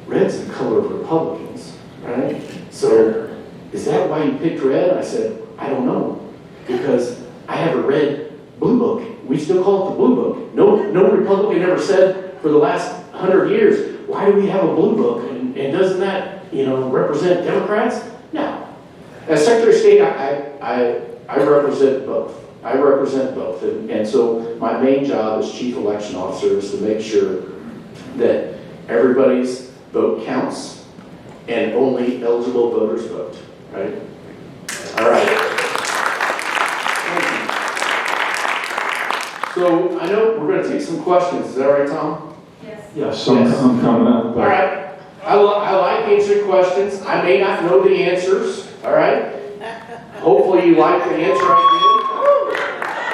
red's the color of Republicans, right? So is that why you picked red?" I said, "I don't know, because I have a red blue book. We still call it the blue book. No Republican ever said for the last 100 years, why do we have a blue book? And doesn't that, represent Democrats?" No. As Secretary of State, I represent both. I represent both. And so my main job as Chief Election Officer is to make sure that everybody's vote counts and only eligible voters vote. Right? All right. So I know we're going to take some questions. Is that right, Tom? Yes, I'm coming up. All right. I like answering questions. I may not know the answers. All right. Hopefully you like the answer I give.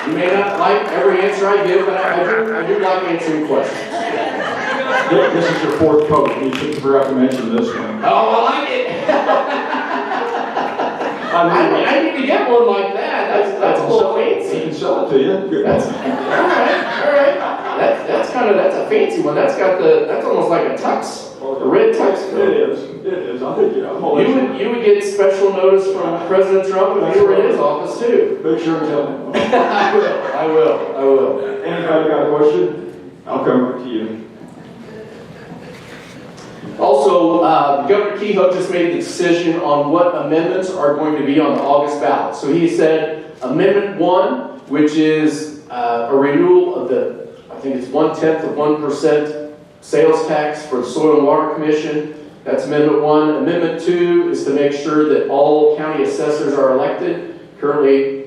You may not like every answer I give, but I do like answering questions. This is your 4th public meeting. You forgot to mention this one. Oh, I like it. I need to get one like that. That's a little fancy. I can sell it to you. Good. All right. That's a fancy one. That's almost like a tux, a red tux. It is. I think you would get special notice from President Trump if you were in his office too. Make sure and tell him. I will. Anybody got a question? I'll come over to you. Also, Governor Kehoe just made the decision on what amendments are going to be on the August ballot. So he said Amendment 1, which is a renewal of the think it's 0.1% sales tax for the Soil and Water Commission. That's Amendment 1. Amendment 2 is to make sure that all county assessors are elected. Currently,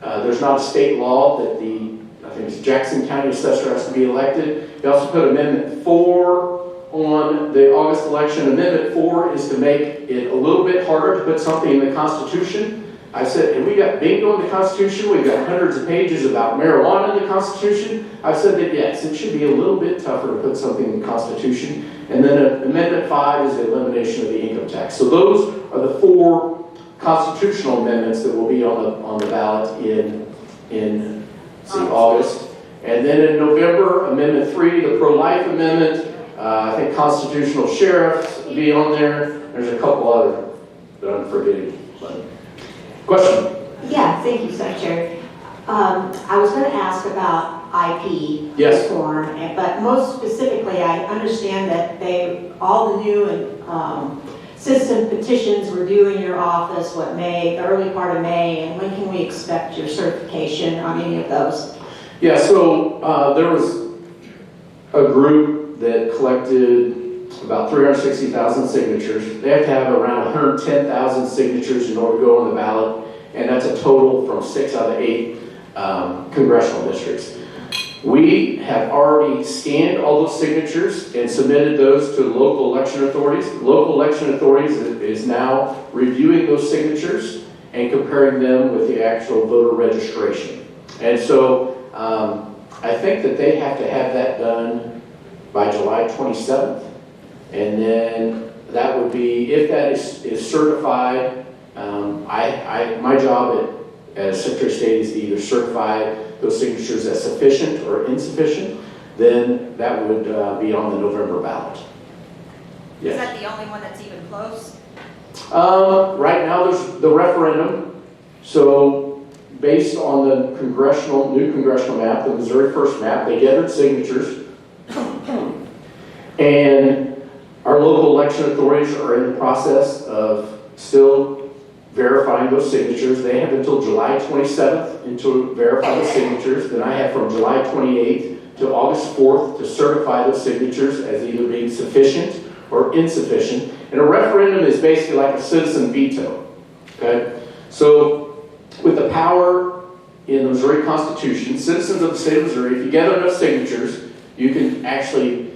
there's not a state law that I think it's Jackson County assessor has to be elected. They also put Amendment 4 on the August election. Amendment 4 is to make it a little bit harder to put something in the Constitution. I said, and we got bingo in the Constitution, we've got hundreds of pages about marijuana in the Constitution. I've said that yes, it should be a little bit tougher to put something in the Constitution. And then Amendment 5 is the elimination of the income tax. So those are the 4 constitutional amendments that will be on the ballot in August. And then in November, Amendment 3, the pro-life amendment. I think constitutional sheriffs will be on there. There's a couple other that I'm forgetting. Question? Yeah, thank you, Secretary. I was going to ask about IP Yes. reform, but most specifically, I understand that all the new citizen petitions were due in your office, the early part of May, and when can we expect your certification on any of those? Yeah, so there was a group that collected about 360,000 signatures. They have to have around 110,000 signatures in order to go on the ballot, and that's a total from 6 out of 8 congressional districts. We have already scanned all those signatures and submitted those to local election authorities. Local election authorities is now reviewing those signatures and comparing them with the actual voter registration. And so I think that they have to have that done by July 27th. And then that would be, if that is certified, my job as Secretary of State is to either certify those signatures as sufficient or insufficient, then that would be on the November ballot. Yes. Is that the only one that's even close? Right now there's the referendum. So based on the new congressional map, the Missouri First map, they gathered signatures. And our local election authorities are in the process of still verifying those signatures. They have until July 27th to verify the signatures. Then I have from July 28th to August 4th to certify those signatures as either being sufficient or insufficient. And a referendum is basically like a citizen veto. Okay? So with the power in the Missouri Constitution, citizens of the state of Missouri, if you gather enough signatures, you can actually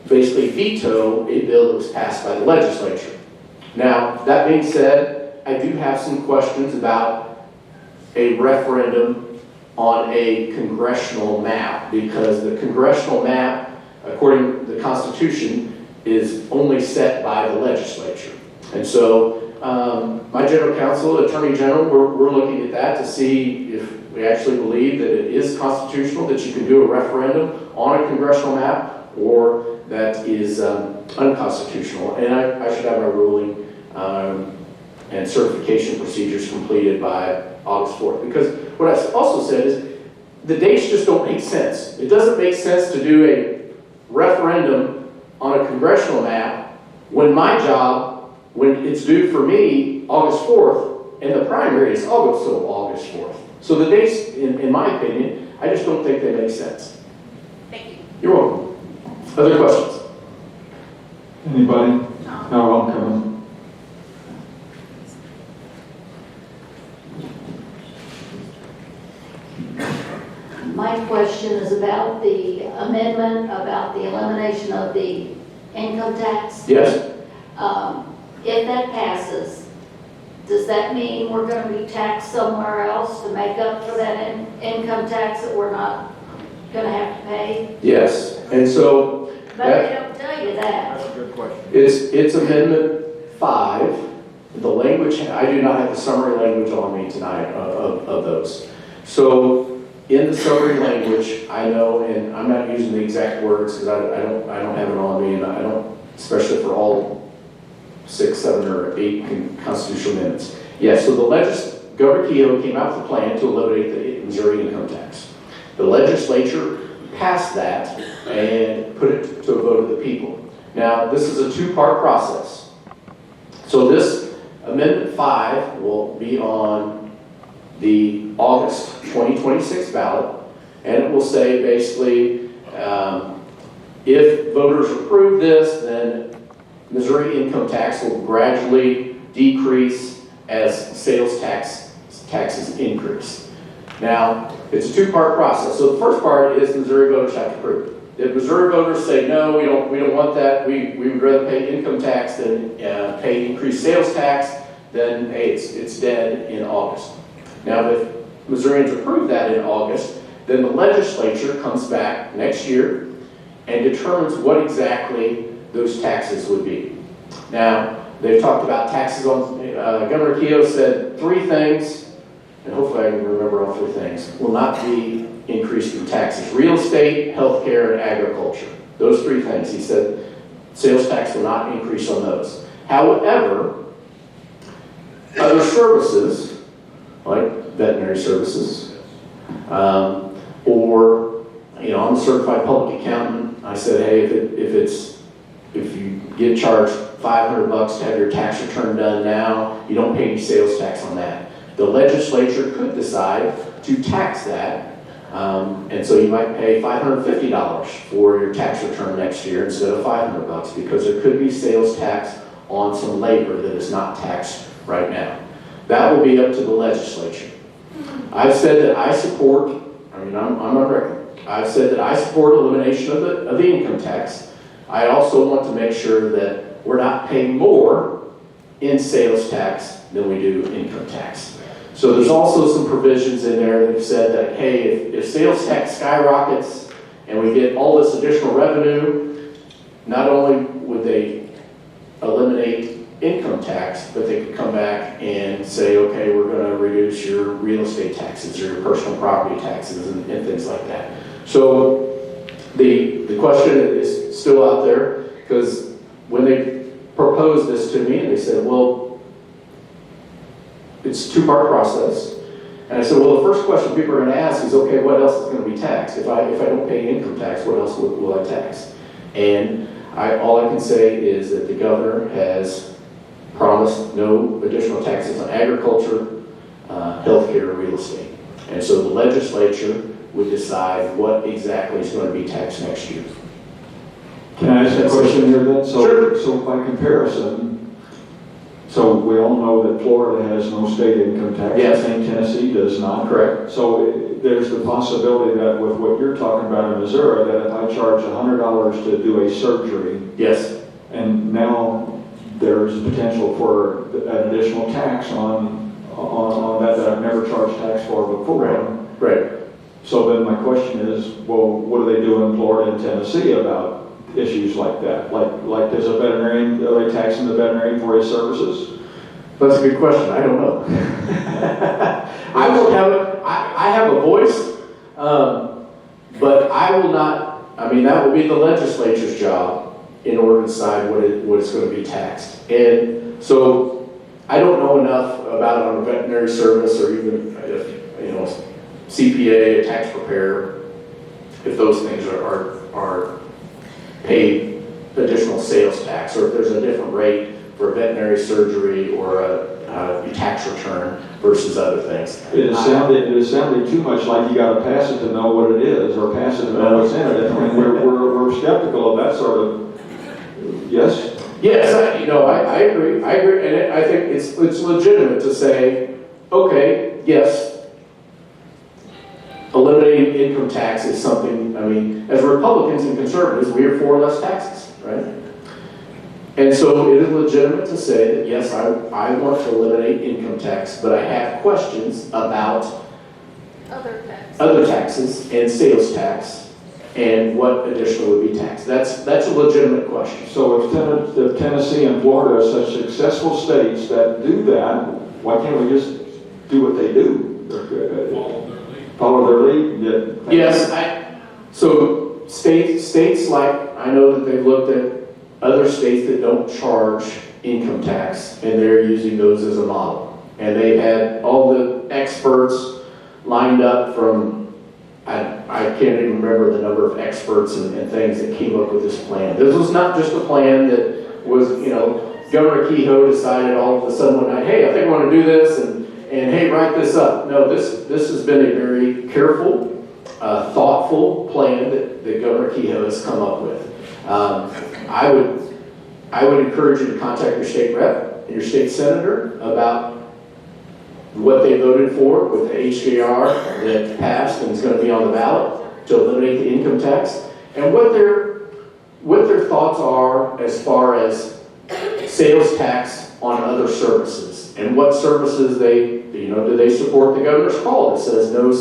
basically veto a bill that was passed by the legislature. Now, that being said, I do have some questions about a referendum on a congressional map, because the congressional map, according to the Constitution, is only set by the legislature. And so my general counsel, attorney general, we're looking at that to see if we actually believe that it is constitutional, that you can do a referendum on a congressional map, or that is unconstitutional. And I should have my ruling and certification procedures completed by August 4th. Because what I also said is the dates just don't make sense. It doesn't make sense to do a referendum on a congressional map when my job, when it's due for me August 4th, and the primary is also August 4th. So the dates, in my opinion, I just don't think they make sense. Thank you. You're welcome. Other questions? Anybody? No, I'm coming. My question is about the amendment about the elimination of the income tax. Yes. If that passes, does that mean we're going to be taxed somewhere else to make up for that income tax that we're not going to have to pay? Yes. And so But they don't tell you that. That's a good question. it's Amendment 5. The language, I do not have the summary language on me tonight of those. So in the summary language, I know, and I'm not using the exact words because I don't have it on me, and I don't, especially for all 6, 7, or 8 constitutional amendments. Yes, so Governor Kehoe came out with a plan to eliminate the Missouri income tax. The legislature passed that and put it to a vote of the people. Now, this is a 2-part process. So this Amendment 5 will be on the August 2026 ballot, And it will say basically, if voters approve this, then Missouri income tax will gradually decrease as sales taxes increase. Now, it's a two-part process. So the first part is Missouri voters have to approve it. If Missouri voters say, no, we don't want that, we would rather pay income tax than pay increased sales tax, then hey, it's dead in August. Now, if Missourians approve that in August, then the legislature comes back next year and determines what exactly those taxes would be. Now, they've talked about taxes on, Governor Keogh said 3 things, and hopefully I can remember all 3 things, will not be increased in taxes. Real estate, healthcare, and agriculture. Those 3 things. He said sales tax will not increase on those. However, other services, like veterinary services, or, I'm a certified public accountant. I said, hey, if you get charged $500 to have your tax return done now, you don't pay any sales tax on that. The legislature could decide to tax that, and so you might pay $550 for your tax return next year instead of $500 because there could be sales tax on some labor that is not taxed right now. That will be up to the legislature. I've said that I support, I'm on record, I've said that I support elimination of the income tax. I also want to make sure that we're not paying more in sales tax than we do income tax. So there's also some provisions in there that have said that, hey, if sales tax skyrockets and we get all this additional revenue, not only would they eliminate income tax, but they could come back and say, okay, we're going to reduce your real estate taxes or your personal property taxes and things like that. So the question is still out there because when they proposed this to me, they said, well, it's a 2-part process. And I said, well, the first question people are going to ask is, okay, what else is going to be taxed? If I don't pay income tax, what else will I tax? And all I can say is that the governor has promised no additional taxes on agriculture, healthcare, or real estate. And so the legislature would decide what exactly is going to be taxed next year. Can I ask a question here then? Sure. So by comparison, so we all know that Florida has no state income tax. Yes. And Tennessee does not. Correct. So there's the possibility that with what you're talking about in Missouri, that if I charge $100 to do a surgery, yes, and now there's potential for an additional tax on that I've never charged tax for before. Right. So then my question is, well, what do they do in Florida and Tennessee about issues like that? Like does a veterinarian, are they taxing the veterinarian for his services? That's a good question. I don't know. I will have it. I have a voice, but I will not. I mean, that will be the legislature's job in order to decide what is going to be taxed. And so I don't know enough about it on a veterinary service or even CPA, a tax preparer, if those things are paid additional sales tax, or if there's a different rate for a veterinary surgery or a tax return versus other things. It sounded too much like you got to pass it to know what it is, or pass it to know what's in it. I mean, we're skeptical of that sort of. Yes. Yes, I agree. I agree, and I think it's legitimate to say, okay, yes. Eliminating income tax is something, I mean, as Republicans and conservatives, we are for less taxes, right? And so it is legitimate to say that, yes, I want to eliminate income tax, but I have questions about other taxes and sales tax and what additional would be taxed. That's a legitimate question. So if Tennessee and Florida are such successful states that do that, why can't we just do what they do? Follow their lead? Yes, so states like, I know that they've looked at other states that don't charge income tax, and they're using those as a model. And they've had all the experts lined up from, I can't even remember the number of experts and things that came up with this plan. This was not just a plan that was, Governor Keogh decided all of a sudden one night, hey, I think I want to do this, and hey, write this up. No, this has been a very careful thoughtful plan that Governor Kehoe has come up with. I would encourage you to contact your state rep and your state senator about what they voted for with the HJR that passed and is going to be on the ballot to eliminate the income tax, and what their thoughts are as far as sales tax on other services, and what services do they support the governor's call that says no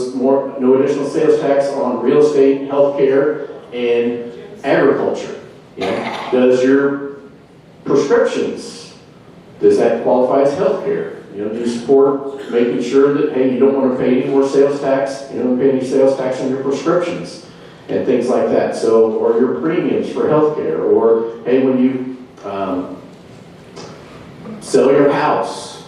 additional sales tax on real estate, healthcare, and agriculture. Does your prescriptions, does that qualify as healthcare? Do you support making sure that, hey, you don't want to pay any more sales tax, you don't want to pay any sales tax on your prescriptions and things like that. So, or your premiums for healthcare, or hey, when you sell your house,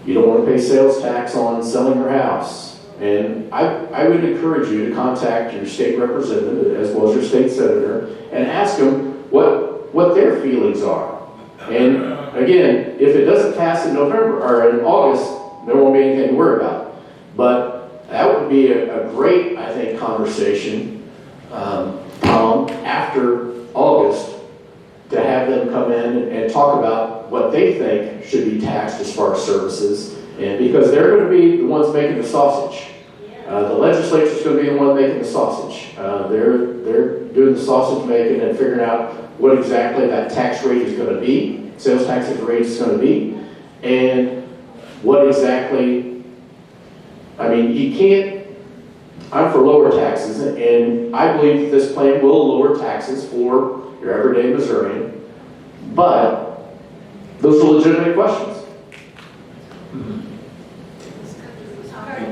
you don't want to pay sales tax on selling your house. And I would encourage you to contact your state representative as well as your state senator and ask them what their feelings are. And again, if it doesn't pass in November or in August, there won't be anything to worry about. But that would be a great, I think, conversation after August to have them come in and talk about what they think should be taxed as far as services, and because they're going to be the ones making the sausage. The legislature's going to be the one making the sausage. They're doing the sausage making and figuring out what exactly that tax rate is going to be, sales tax rate is going to be, and what exactly, you can't, I'm for lower taxes, and I believe that this plan will lower taxes for your everyday Missourian, but those are legitimate questions.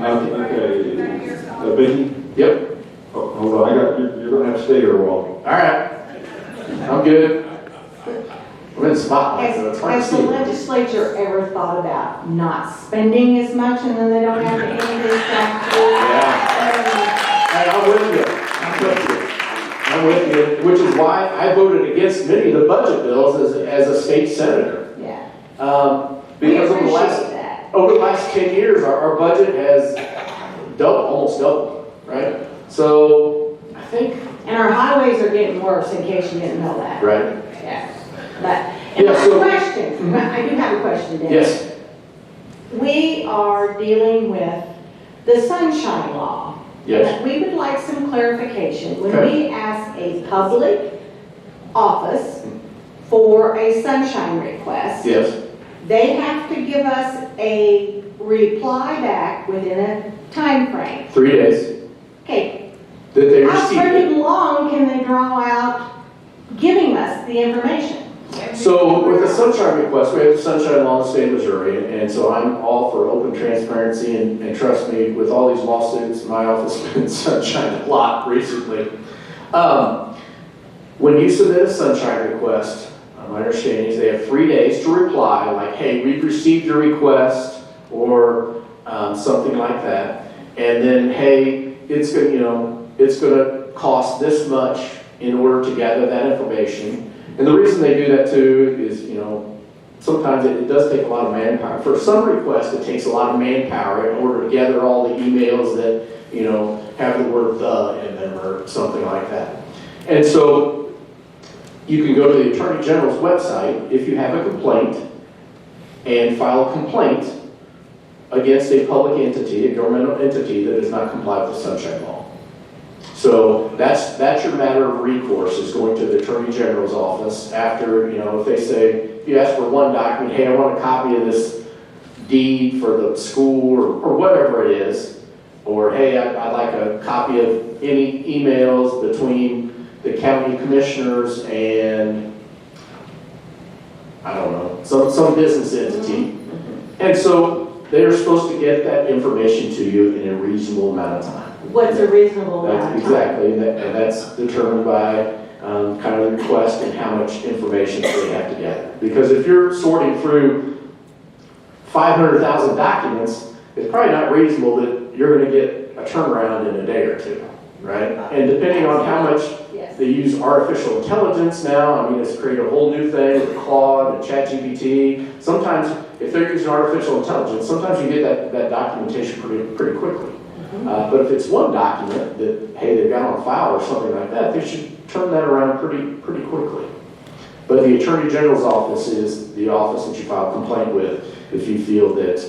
Okay, Vicky? Yep. Oh, hold on, you're going to have to stay here a while. All right. I'm good. I'm in the spotlight, so it's hard to Has the see. legislature ever thought about not spending as much and then they don't have to increase taxes? Yeah. Hey, I'm with you. I'm with you, which is why I voted against many of the budget bills as a state senator. Yeah. Because that. over the last 10 years, our budget has almost doubled, right? So I think. And our highways are getting worse, in case you didn't know that. Right. Yeah. And my question, I do have a question, Denny. Yes. We are dealing with the sunshine law. Yes. We would like some clarification. When Okay. we ask a public office for a sunshine request, Yes. they have to give us a reply back within a time frame. 3 days. Okay, That they how received pretty it. long can they draw out giving us the information? So with the sunshine request, we have the sunshine law in the state of Missouri, and so I'm all for open transparency, and trust me, with all these lawsuits, my office has been sunshine a lot recently. When you submit a sunshine request, my understanding is they have 3 days to reply, like, hey, we've received your request, or something like that, and then, hey, it's going to cost this much in order to gather that information. And the reason they do that too is, sometimes it does take a lot of manpower. For some requests, it takes a lot of manpower in order to gather all the emails that, have the word "the" in them or something like that. And so you can go to the Attorney General's website if you have a complaint and file a complaint against a public entity, a governmental entity that does not comply with the Sunshine Law. So that's your matter of recourse, is going to the Attorney General's office after, if they say, if you ask for one document, hey, I want a copy of this deed for the school or whatever it is, or hey, I'd like a copy of any emails between the county commissioners and, I don't know, some business entity. And so they're supposed to get that information to you in a reasonable amount of time. What's a reasonable amount of time? Exactly, and that's determined by kind of the request and how much information they have to gather. Because if you're sorting through 500,000 documents, it's probably not reasonable that you're going to get a turnaround in a day or two, right? And depending on how much they use artificial intelligence now, it's created a whole new thing with Claude and ChatGPT. Sometimes, if they're using artificial intelligence, sometimes you get that documentation pretty quickly. But if it's one document that, hey, they've got on file or something like that, they should turn that around pretty quickly. But the Attorney General's office is the office that you file a complaint with if you feel that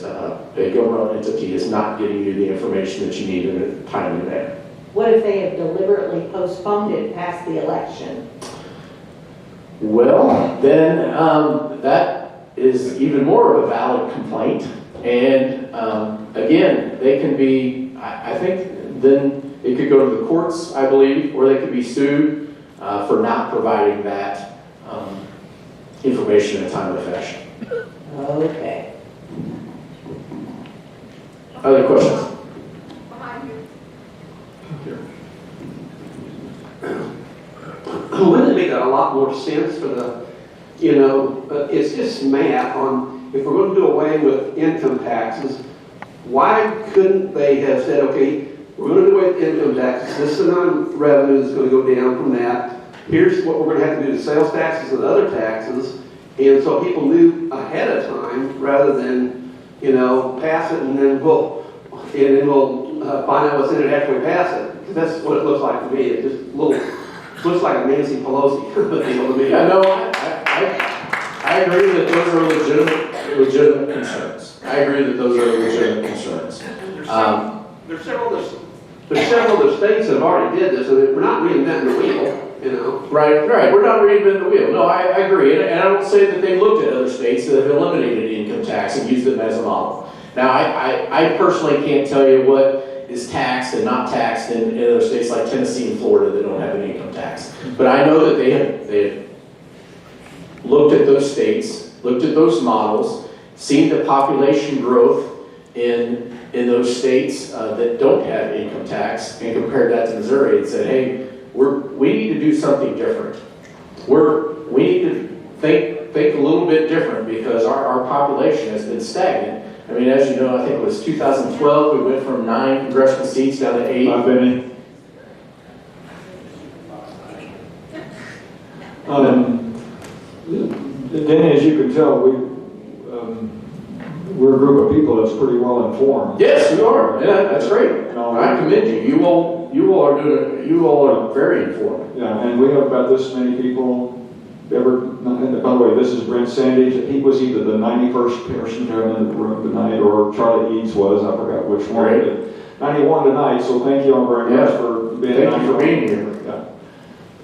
a governmental entity is not getting you the information that you need in a timely manner. What if they have deliberately postponed it past the election? Well, then that is even more of a valid complaint. And again, they can be, I think then it could go to the courts, I believe, or they could be sued for not providing that information in a timely fashion. Okay. Other questions? Behind you. Wouldn't it make a lot more sense for the, it's just math on, if we're going to do away with income taxes, why couldn't they have said, okay, we're going to do away with income taxes, this amount of revenue is going to go down from that, here's what we're going to have to do to sales taxes and other taxes, and so people knew ahead of time rather than, pass it and then we'll find out what's in it after we pass it. Because that's what it looks like to me. It just looks like a Nancy Pelosi deal to me. Yeah, no, I agree that those are legitimate concerns. I agree that those are legitimate concerns. There's several other states that have already did this, so we're not reinventing the wheel, Right. We're not reinventing the wheel. No, I agree. And I don't say that they looked at other states that have eliminated income tax and used them as a model. Now, I personally can't tell you what is taxed and not taxed in other states like Tennessee and Florida that don't have an income tax. But I know that they have looked at those states, looked at those models, seen the population growth in those states that don't have income tax, and compared that to Missouri and said, hey, we need to do something different. We need to think a little bit different because our population has been stagnant. I mean, as you know, I think it was 2012, we went from 9 congressional seats down to 8. Benny. Denny, as you can tell, we're a group of people that's pretty well informed. Yes, you are. Yeah, that's great. I commend you. You all are very informed. Yeah, and we have about this many people. By the way, this is Brent Sandage. He was either the 91st person there in the room tonight, or Charlie Eads was. I forgot which one. Right. 91 tonight. So thank you all very much for being. Thank you for being here. Yeah.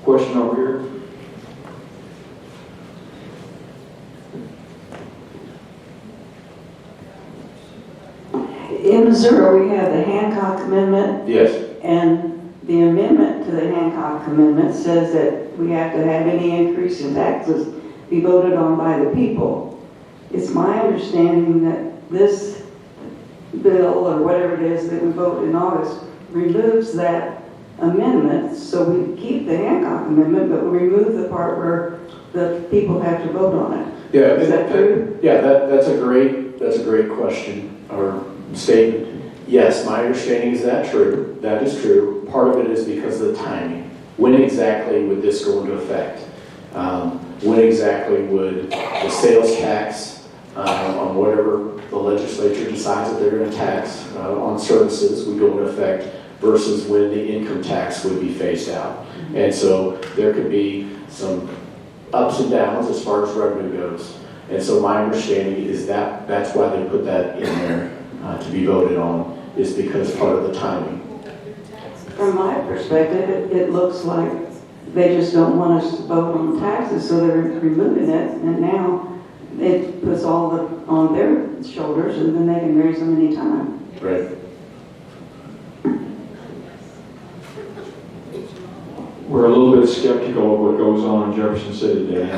Question over here. In Missouri, we have the Hancock Amendment. Yes. And the amendment to the Hancock Amendment says that we have to have any increase in taxes be voted on by the people. It's my understanding that this bill, or whatever it is that we vote in August, removes that amendment, so we keep the Hancock Amendment, but we remove the part where the people have to vote on it. Yeah, is that true? Yeah, that's a great question or statement. Yes, my understanding is that true. That is true. Part of it is because of the timing. When exactly would this go into effect? When exactly would the sales tax on whatever the legislature decides that they're going to tax on services would go into effect versus when the income tax would be phased out? And so there could be some ups and downs as far as revenue goes. And so my understanding is that that's why they put that in there to be voted on, is because part of the timing. From my perspective, it looks like they just don't want us to vote on taxes, so they're removing it, and now it puts all on their shoulders, and then they can raise them anytime. Right. We're a little bit skeptical of what goes on in Jefferson City today.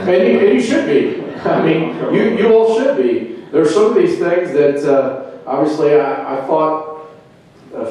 And you should be. I mean, you all should be. There's some of these things that obviously I fought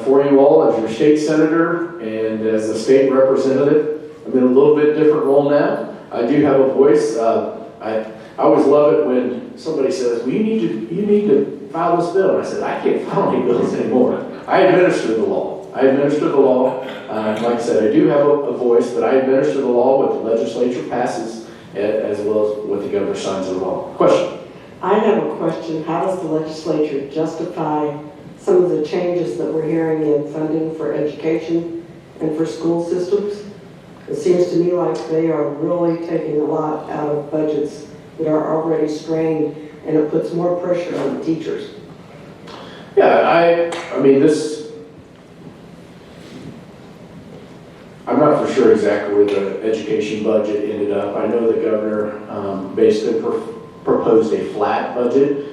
for you all as your state senator and as a state representative. I'm in a little bit different role now. I do have a voice. I always love it when somebody says, well, you need to file this bill. And I said, I can't file any bills anymore. I administer the law. Like I said, I do have a voice, but I administer the law, what the legislature passes, as well as what the governor signs the law. Question? I have a question. How does the legislature justify some of the changes that we're hearing in in funding for education and for school systems. It seems to me like they are really taking a lot out of budgets that are already strained, and it puts more pressure on the teachers. Yeah, I mean, I'm not for sure exactly where the education budget ended up. I know the governor basically proposed a flat budget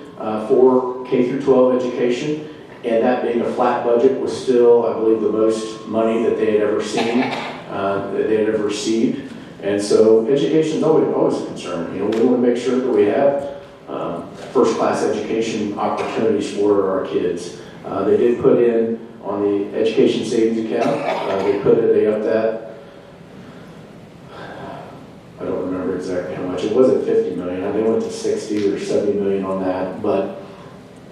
for K through 12 education, and that being a flat budget was still, I believe, the most money that they had ever seen, that they had ever received. And so education is always a concern. You know, we want to make sure that we have first-class education opportunities for our kids. They did put in on the education savings account. They upped that. I don't remember exactly how much. It wasn't 50 million. They went to 60 or 70 million on that. But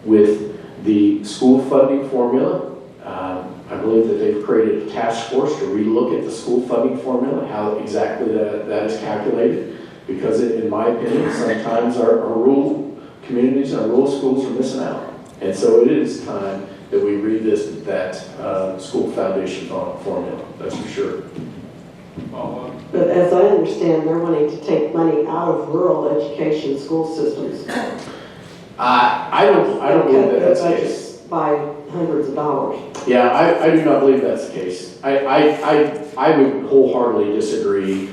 with the school funding formula, I believe that they've created a task force to relook at the school funding formula, how exactly that is calculated. Because in my opinion, sometimes our rural communities and our rural schools are missing out. And so it is time that we revisit that school foundation formula, that's for sure. But as I understand, they're wanting to take money out of rural education school systems. I don't believe that that's the case. By hundreds of dollars. Yeah, I do not believe that's the case. I would wholeheartedly disagree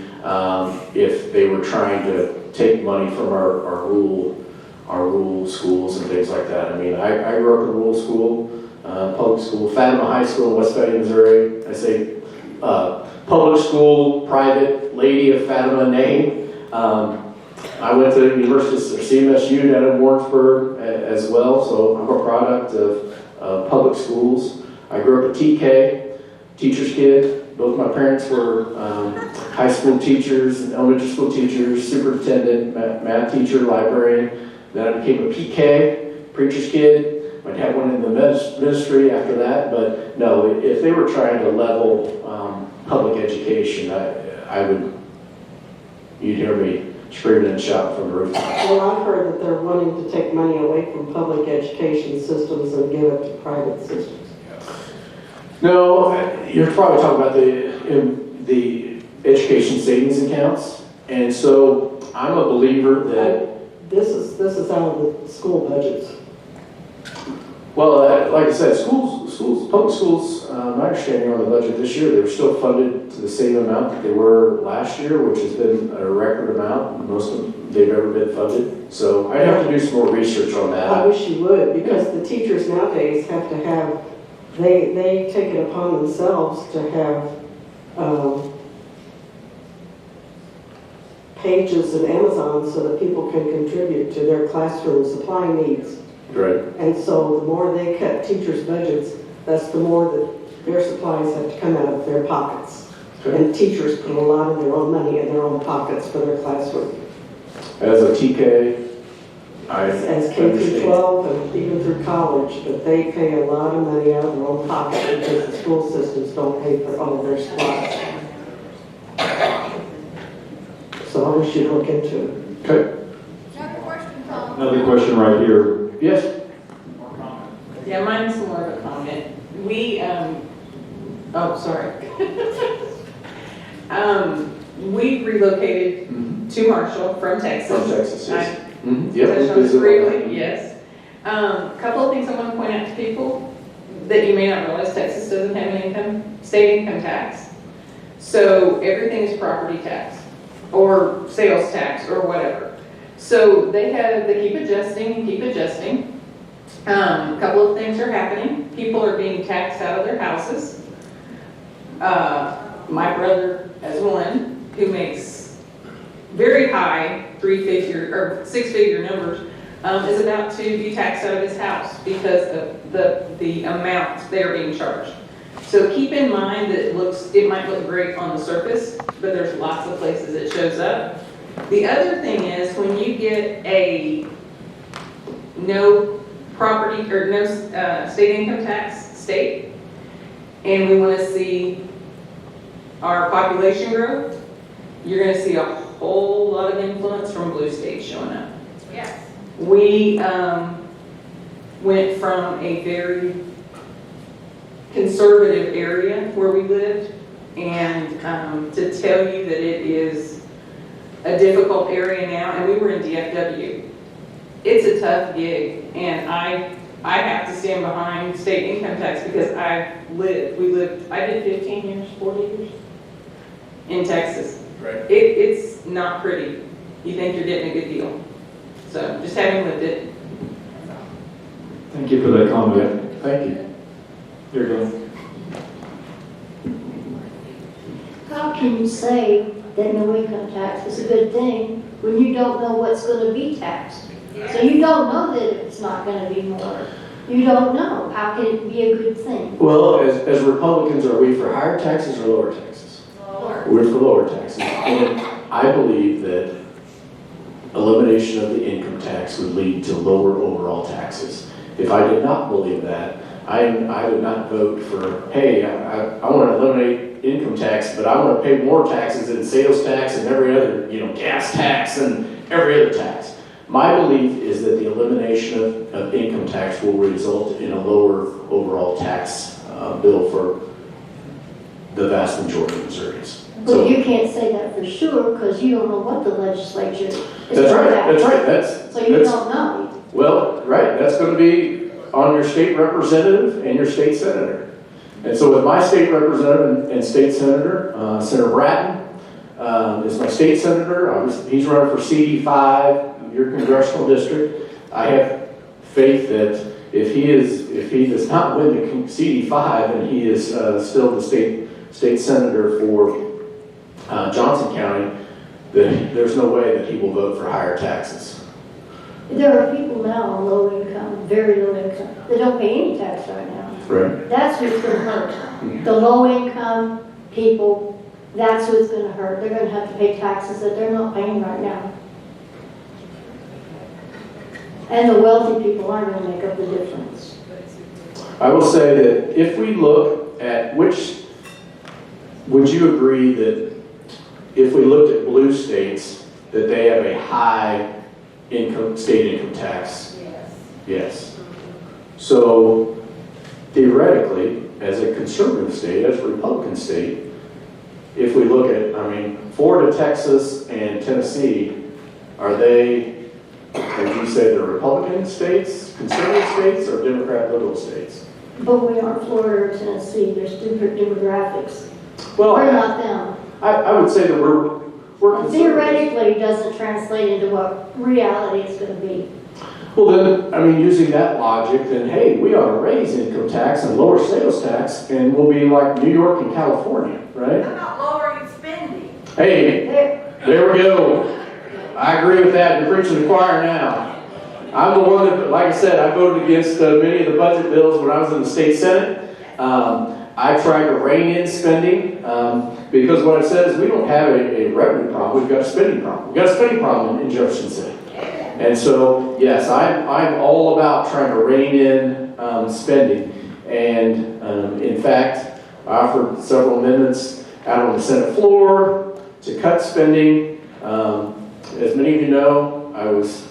if they were trying to take money from our rural schools and things like that. I mean, I grew up in a rural school, public school, Fatima High School in Westphalia, Missouri. I say public school, private, Lady of Fatima name. I went to the University of CMSU down in Warrensburg as well, so I'm a product of public schools. I grew up a TK, teacher's kid. Both my parents were high school teachers, elementary school teachers, superintendent, math teacher, librarian. Then I became a PK, preacher's kid. My dad went into the ministry after that, but no, if they were trying to level public education, you'd hear me screaming and shouting from the roof. Well, I've heard that they're wanting to take money away from public education systems and give it to private systems. No, you're probably talking about the education savings accounts, and so I'm a believer that this is out of the school budgets. Well, like I said, public schools, my understanding on the budget this year, they were still funded to the same amount that they were last year, which has been a record amount, most of them they've ever been funded. So I'd have to do some more research on that. I wish you would, because the teachers nowadays have to have, they take it upon themselves to have pages of Amazon so that people can contribute to their classroom supply needs. Right. And so the more they cut teachers' budgets, that's the more that their supplies have to come out of their pockets. Okay. And teachers put a lot of their own money in their own pockets for their classroom. As a TK, as K through 12 and even through college, but they pay a lot of money out of their own pocket because the school systems don't pay for all of their supplies. So I wish you'd look into it. Okay. Another question, Tom. Another question right here. Yes. Yeah, mine's more of a comment. We relocated to Marshall from Texas. From Texas, yes. Yes. A couple of things I want to point out to people that you may not realize: Texas doesn't have an state income tax. So everything is property tax or sales tax or whatever. So they keep adjusting. A couple of things are happening. People are being taxed out of their houses. My brother has one who makes very high 3-figure or 6-figure numbers, is about to be taxed out of his house because of the amount they are being charged. So keep in mind that it might look great on the surface, but there's lots of places it shows up. The other thing is when you get a no property or no state income tax state, and we want to see our population growth, you're going to see a whole lot of influence from blue states showing up. Yes. We went from a very conservative area where we lived, and to tell you that it is a difficult area now, and we were in DFW. It's a tough gig, and I have to stand behind state income tax because I did 15 years, 40 years in Texas. Right. It's not pretty. You think you're getting a good deal. So just having lived it. Thank you for that comment. Thank you. Here you go. How can you say that no income tax is a good thing when you don't know what's going to be taxed? So you don't know that it's not going to be more. You don't know. How can it be a good thing? Well, as Republicans, are we for higher taxes or lower taxes? Lower. We're for lower taxes. And I believe that elimination of the income tax would lead to lower overall taxes. If I did not believe that, I would not vote for, hey, I want to eliminate income tax, but I want to pay more taxes than sales tax and every other, gas tax and every other tax. My belief is that the elimination of income tax will result in a lower overall tax bill for the vast majority of Missourians. But you can't say that for sure because you don't know what the legislature is. That's right. So you don't know. Well, right. That's going to be on your state representative and your state senator. And so with my state representative and state senator, Senator Bratton is my state senator. He's running for CD5, your congressional district. I have faith that if he does not win the CD5 and he is still the state senator for Johnson County, then there's no way that he will vote for higher taxes. There are people now on low income, very low income, that don't pay any tax right now. Right. That's who's going to hurt. The low income people, that's who's going to hurt. They're going to have to pay taxes that they're not paying right now. And the wealthy people aren't going to make up the difference. I will say that if we look at would you agree that if we looked at blue states, that they have a high state income tax? Yes. So theoretically, as a conservative state, as a Republican state, if we look at, Florida, Texas, and Tennessee, are they, would you say they're Republican states, conservative states, or Democrat liberal states? But we aren't Florida or Tennessee. There's different demographics. Well, we're not them. I would say that we're theoretically, it doesn't translate into what reality is going to be. Well then, using that logic, then hey, we ought to raise income tax and lower sales tax, and we'll be like New York and California, right? I'm not lowering spending. Hey, there we go. I agree with that. You're preaching to the choir now. I'm the one that, like I said, I voted against many of the budget bills when I was in the state Senate. I tried to rein in spending because what it says, we don't have a revenue problem, we've got a spending problem. We've got a spending problem in Jefferson City. And so, yes, I'm all about trying to rein in spending. And in fact, I offered several amendments out on the Senate floor to cut spending. As many of you know, I was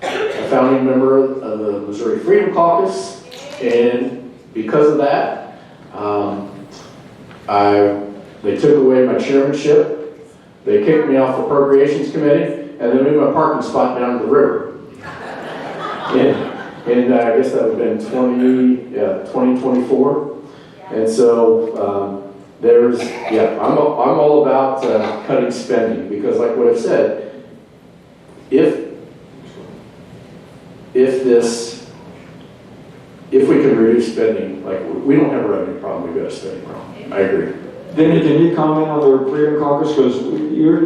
a founding member of the Missouri Freedom Caucus, and because of that, they took away my chairmanship, they kicked me off the Appropriations Committee, and they moved my parking spot down to the river. And I guess that would have been 2024. And so I'm all about cutting spending, because like what I've said, if we can reduce spending, like we don't have a revenue problem, we've got a spending problem. I agree. Denny, can you comment on the Freedom Caucus? Because you're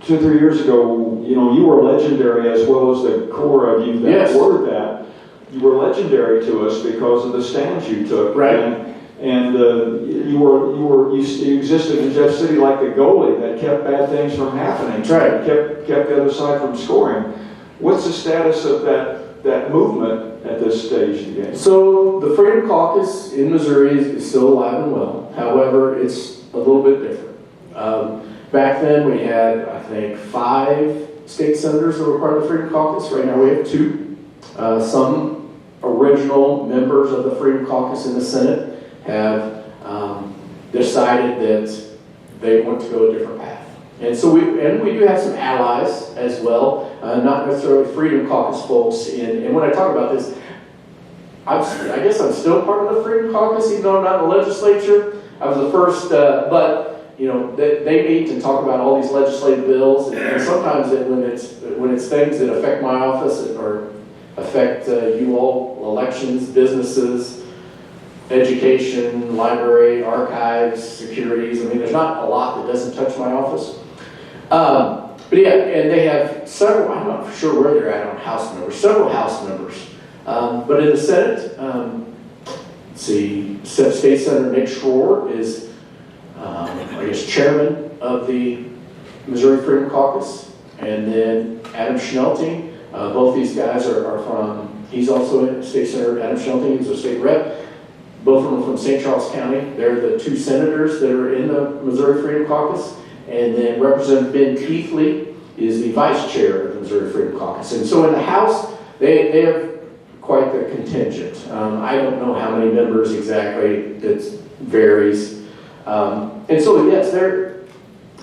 2 or 3 years ago, you were legendary, as well as the core of you that were that. You were legendary to us because of the stands you took. Right. And you existed in Jeff City like the goalie that kept bad things from happening. That's right. Kept the other side from scoring. What's the status of that movement at this stage of the game? So the Freedom Caucus in Missouri is still alive and well. However, it's a little bit different. Back then we had, I think, 5 state senators that were part of the Freedom Caucus. Right now we have 2. Some original members of the Freedom Caucus in the Senate have decided that they want to go a different path. And so we do have some allies as well, not necessarily Freedom Caucus folks. And when I talk about this, I guess I'm still part of the Freedom Caucus, even though I'm not in the legislature. I was the first, but you know, they meet and talk about all these legislative bills, and sometimes when it's things that affect my office or affect you all, elections, businesses, education, library, archives, securities. I mean, there's not a lot that doesn't touch my office. But yeah, and they have several, I'm not sure where they're at on House members, several House members. But in the Senate, let's see, State Senator Nick Schroer is, I guess, chairman of the Missouri Freedom Caucus. And then Adam Schnelting, both these guys are from, he's also a state senator. Adam Schnelting is a state rep. Both of them from St. Charles County. They're the two senators that are in the Missouri Freedom Caucus. And then Representative Ben Keithley is the vice chair of the Missouri Freedom Caucus. And so in the House, they have quite the contingent. I don't know how many members exactly, it varies. And so yes,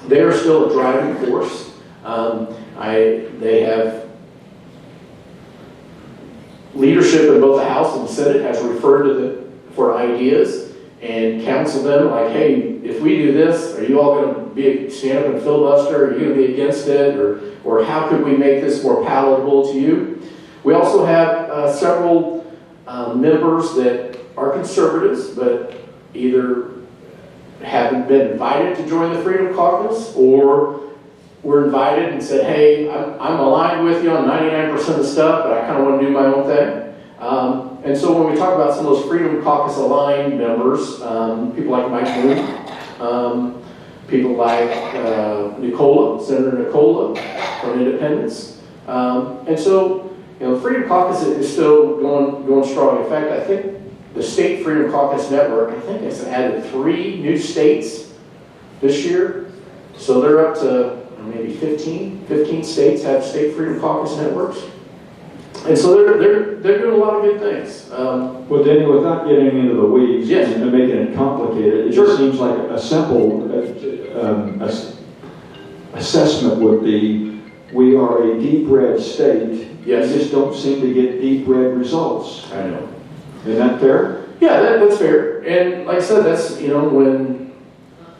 they are still a driving force. They have leadership in both the House and the Senate has referred to them for ideas and counsel them like, hey, if we do this, are you all going to stand up and filibuster? Are you going to be against it? Or how could we make this more palatable to you? We also have several members that are conservatives, but either haven't been invited to join the Freedom Caucus or were invited and said, hey, I'm aligned with you on 99% of stuff, but I kind of want to do my own thing. And so when we talk about some of those Freedom Caucus aligned members, people like Mike Moon, people like Nicola, Senator Nicola from Independence. And so, you know, the Freedom Caucus is still going strong. In fact, I think the State Freedom Caucus Network, I think it's added 3 new states this year. So they're up to maybe 15 states have State Freedom Caucus networks. And so they're doing a lot of good things. Well, Denny, without getting into the weeds yes. and making it complicated, it sure. just seems like a simple assessment would be, we are a deep red state. Yes. We just don't seem to get deep red results. I know. Isn't that fair? Yeah, that's fair. And like I said, that's, you know, when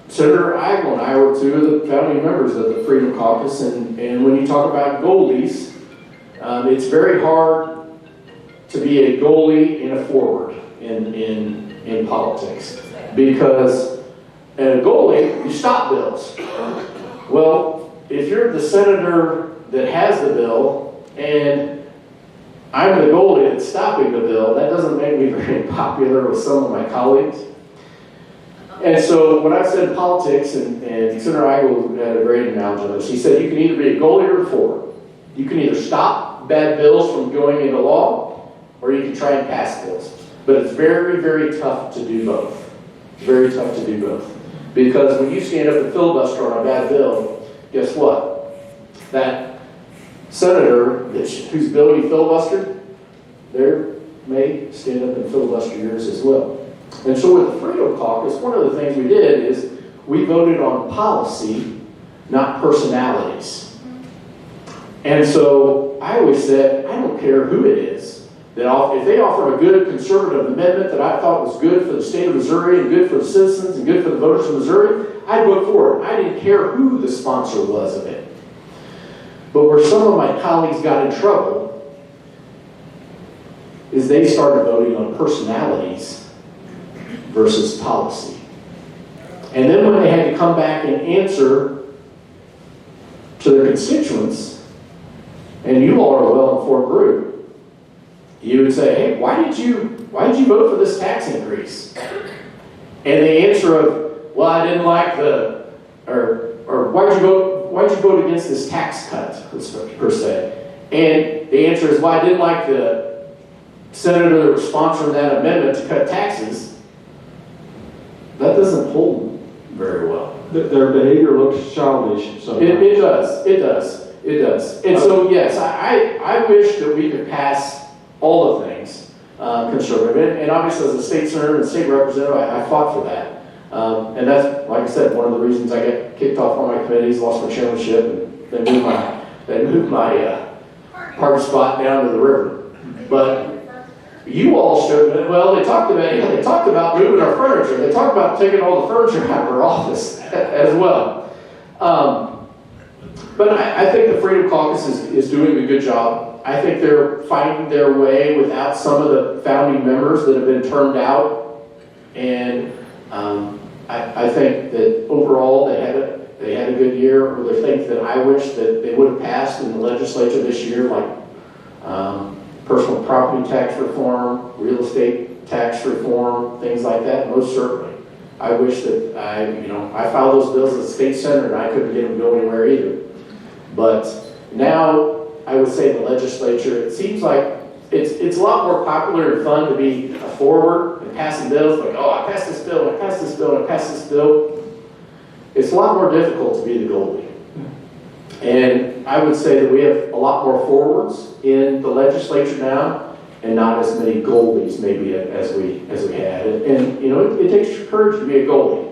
Senator Eigel and I were 2 of the founding members of the Freedom Caucus, and when you talk about goalies, it's very hard to be a goalie and a forward in politics, because a goalie, you stop bills. Well, if you're the senator that has the bill and I'm the goalie that's stopping the bill, that doesn't make me very popular with some of my colleagues. And so what I've said in politics, and Senator Eigel had a great analogy on this, he said you can either be a goalie or a forward. You can either stop bad bills from going into law, or you can try and pass bills. But it's very, very tough to do both. Very tough to do both. Because when you stand up and filibuster on a bad bill, guess what? That senator whose bill you filibustered, they may stand up and filibuster yours as well. And so with the Freedom Caucus, one of the things we did is we voted on policy, not personalities. And so I always said, I don't care who it is, that if they offered a good conservative amendment that I thought was good for the state of Missouri and good for the citizens and good for the voters of Missouri, I'd vote for it. I didn't care who the sponsor was of it. But where some of my colleagues got in trouble is they started voting on personalities versus policy. And then when they had to come back and answer to their constituents, and you all are a well-informed group, you would say, hey, why did you vote for this tax increase? And the answer of, well, I didn't like or why'd you vote against this tax cut, per se? And the answer is, well, I didn't like the senator that was sponsoring that amendment to cut taxes. That doesn't hold very well. Their behavior looks childish sometimes. It does. And so, yes, I wish that we could pass all the things. conservative. And obviously as a state senator and state representative, I fought for that. And that's, like I said, one of the reasons I got kicked off one of my committees, lost my chairmanship, and they moved my party spot down to the river. But you all showed, well, they talked about moving our furniture. They talked about taking all the furniture out of our office as well. But I think the Freedom Caucus is doing a good job. I think they're finding their way without some of the founding members that have been turned out. And I think that overall they had a good year. Or the things that I wish that they would have passed in the legislature this year, like personal property tax reform, real estate tax reform, things like that, most certainly. I wish that I filed those bills as a state senator and I couldn't get them to go anywhere either. But now I would say the legislature, it seems like it's a lot more popular and fun to be a forward and passing bills, like, oh, I passed this bill, I passed this bill, I passed this bill. It's a lot more difficult to be the goalie. And I would say that we have a lot more forwards in the legislature now, and not as many goalies maybe as we had. And it takes courage to be a goalie.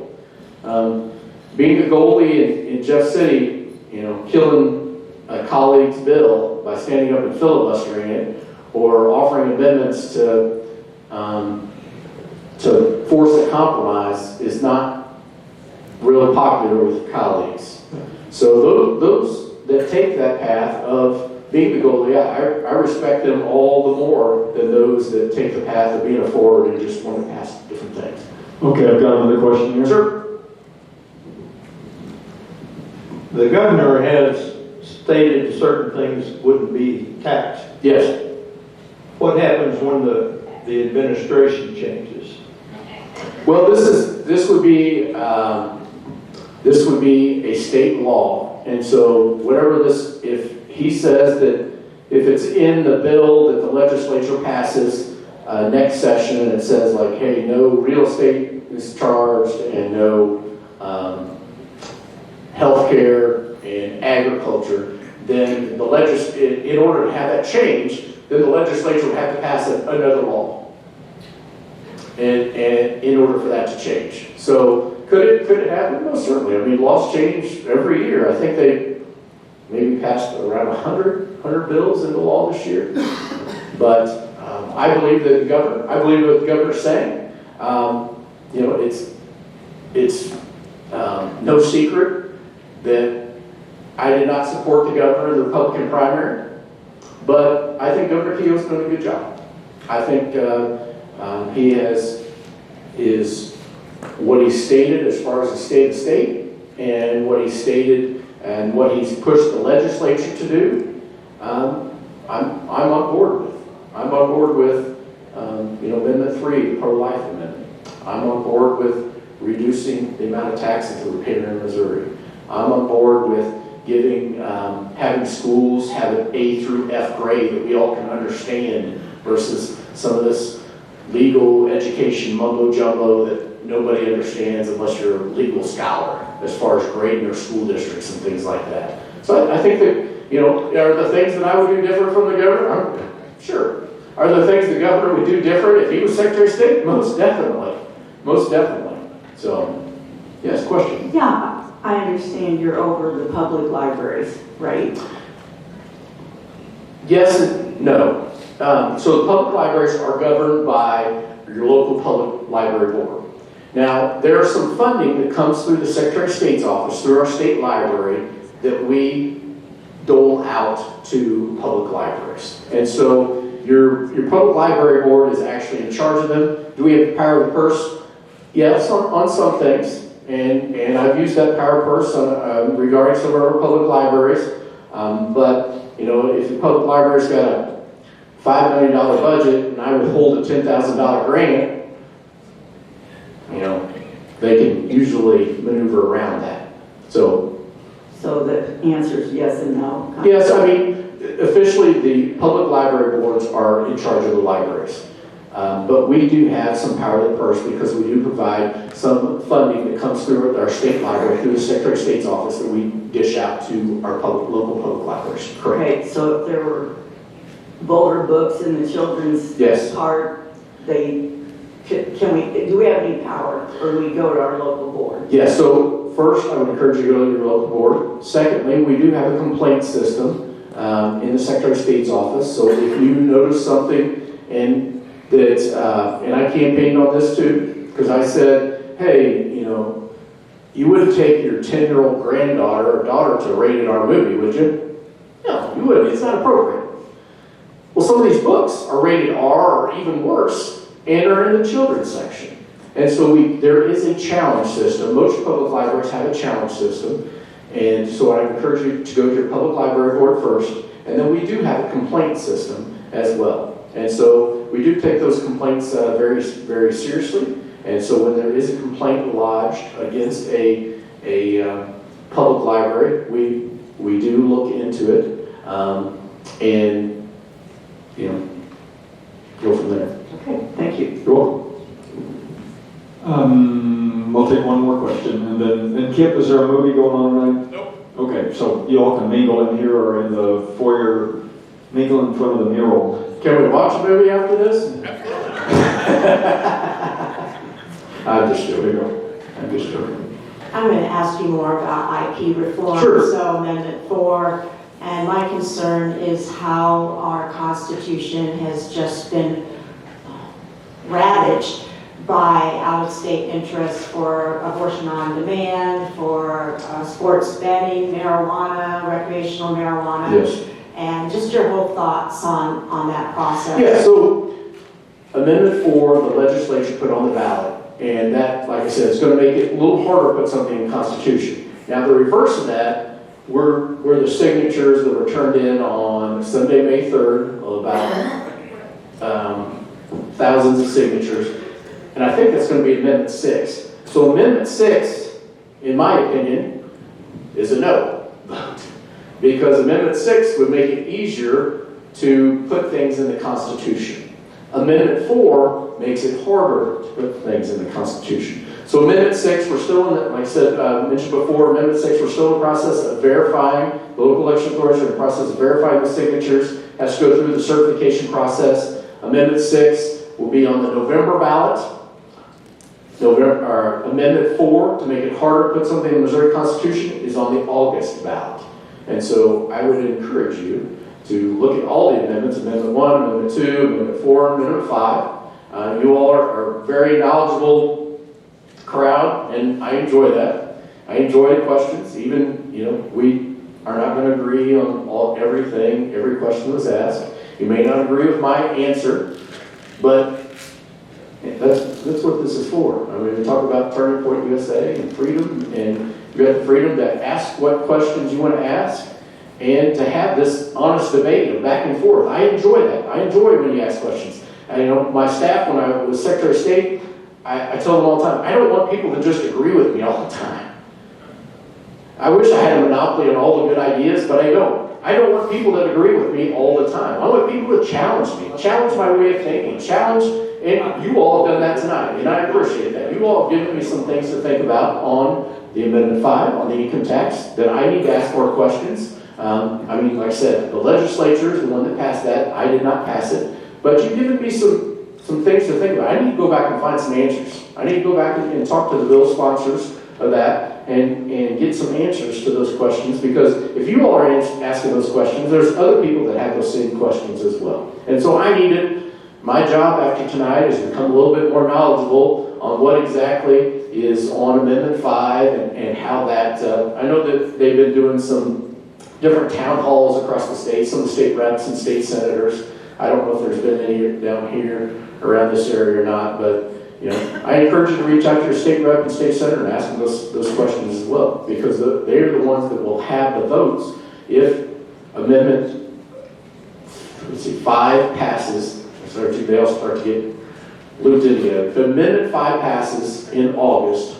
Being a goalie in Jeff City, killing a colleague's bill by standing up and filibustering it, or offering amendments to force a compromise is not really popular with colleagues. So those that take that path of being the goalie, I respect them all the more than those that take the path of being a forward and just want to pass different things. Okay, I've got another question here. Sure. The governor has stated certain things wouldn't be taxed. Yes. What happens when the administration changes? Well, this would be a state law, and so whatever this, if he says that if it's in the bill that the legislature passes next session, and it says like, hey, no real estate is charged and no healthcare and agriculture, then in order to have that change, then the legislature would have to pass another law, and in order for that to change. So could it happen? No, certainly. I mean, laws change every year. I think they maybe passed around 100 bills into law this year. But I believe what the governor's saying. It's no secret that I did not support the governor in the Republican primary, but I think Governor Keogh's done a good job. I think he is what he stated as far as the state, and what he stated and what he's pushed the legislature to do. I'm on board with. I'm on board with Amendment 3, the pro-life amendment. I'm on board with reducing the amount of taxes that we're paying in Missouri. I'm on board with having schools have an A through F grade that we all can understand versus some of this legal education mumbo jumbo that nobody understands unless you're a legal scholar as far as grading their school districts and things like that. So I think that, are the things that I would do different from the governor? Sure. Are there things the governor would do different if he was Secretary of State? Most definitely. Most definitely. So, yes, question? Yeah, I understand you're over the public libraries, right? Yes and no. So the public libraries are governed by your local public library board. Now, there's some funding that comes through the Secretary of State's office, through our state library, that we dole out to public libraries. And so your public library board is actually in charge of them. Do we have the power of the purse? Yes, on some things. And I've used that power of purse regarding some of our public libraries. But, if the public library's got a $5 million budget and I would hold a $10,000 grant, they can usually maneuver around that. So the answer is yes and no? Yes, I mean, officially the public library boards are in charge of the libraries. But we do have some power of the purse because we do provide some funding that comes through our state library, through the Secretary of State's office, that we dish out to our local public libraries. Correct. Okay, so if there were voter books in the children's Yes. part, do we have any power, or do we go to our local board? Yeah, so first, I would encourage you to go to your local board. Secondly, we do have a complaint system in the Secretary of State's office. So if you notice something and I campaigned on this too, because I said, hey, you wouldn't take your 10-year-old granddaughter or daughter to a rated R movie, would you? No, you wouldn't. It's not appropriate. Well, some of these books are rated R or even worse and are in the children's section. And so there is a challenge system. Most public libraries have a challenge system. And so I encourage you to go to your public library board first. And then we do have a complaint system as well. And so we do take those complaints very, very seriously. And so when there is a complaint lodged against a public library, we do look into it and go from there. Okay, thank you. You're welcome. We'll take one more question, and then, Kip, is there a movie going on tonight? Nope. Okay, so you all can mingle in here or in the foyer, mingle in front of the mural. Can we watch a movie after this? I'm just joking. I'm going to ask you more about IP reform. Sure. So Amendment 4, and my concern is how our Constitution has just been ravaged by out-of-state interests for abortion on demand, for sports betting, marijuana, recreational marijuana. Yes. And just your whole thoughts on that process. Yeah, so Amendment 4, the legislature put on the ballot. And that, like I said, it's going to make it a little harder to put something in the Constitution. Now, the reverse of that were the signatures that were turned in on Sunday, May 3rd, about thousands of signatures. And I think that's going to be Amendment 6. So Amendment 6, in my opinion, is a no vote. Because Amendment 6 would make it easier to put things in the Constitution. Amendment 4 makes it harder to put things in the Constitution. So Amendment 6, we're still in the, like I said, mentioned before, Amendment 6, we're still in the process of verifying, the local election authorities are in the process of verifying the signatures, has to go through the certification process. Amendment 6 will be on the November ballot. Amendment 4, to make it harder to put something in the Missouri Constitution, is on the August ballot. And so I would encourage you to look at all the amendments, Amendment 1, Amendment 2, Amendment 4, and Amendment 5. You all are a very knowledgeable crowd, and I enjoy that. I enjoy the questions. Even, we are not going to agree on everything, every question that's asked. You may not agree with my answer, but that's what this is for. I mean, we talk about Turning Point USA and freedom, and you have the freedom to ask what questions you want to ask, and to have this honest debate of back and forth. I enjoy that. I enjoy when you ask questions. And my staff, when I was Secretary of State, I tell them all the time, I don't want people to just agree with me all the time. I wish I had a monopoly on all the good ideas, but I don't. I don't want people that agree with me all the time. I want people to challenge me, challenge my way of thinking, and you all have done that tonight, and I appreciate that. You all have given me some things to think about on the Amendment 5, on the income tax, that I need to ask more questions. Like I said, the legislature is the one that passed that. I did not pass it. But you've given me some things to think about. I need to go back and find some answers. I need to go back and talk to the bill sponsors of that and get some answers to those questions, because if you all are asking those questions, there's other people that have those same questions as well. And so I needed, my job after tonight is to become a little bit more knowledgeable on what exactly is on Amendment 5 and how that, I know that they've been doing some different town halls across the state, some of the state reps and state senators. I don't know if there's been any down here around this area or not, but I encourage you to reach out to your state rep and state senator and ask them those questions as well, because they are the ones that will have the votes if Amendment 5 passes. They all start to get looped in together. If Amendment 5 passes in August,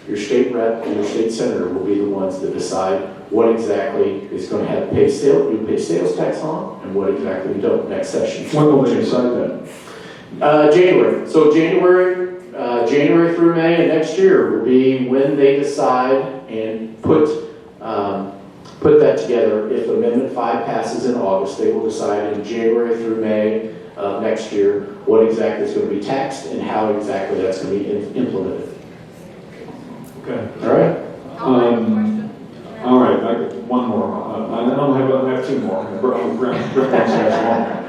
your state rep and your state senator will be the ones that decide what exactly is going to have you pay sales tax on, and what exactly you don't next session. When will they decide that? January. So January through May of next year will be when they decide and put put that together. If Amendment 5 passes in August, they will decide in January through May of next year what exactly is going to be taxed and how exactly that's going to be implemented. Okay. All right? All right, I got one more. I have two more. Brent has one.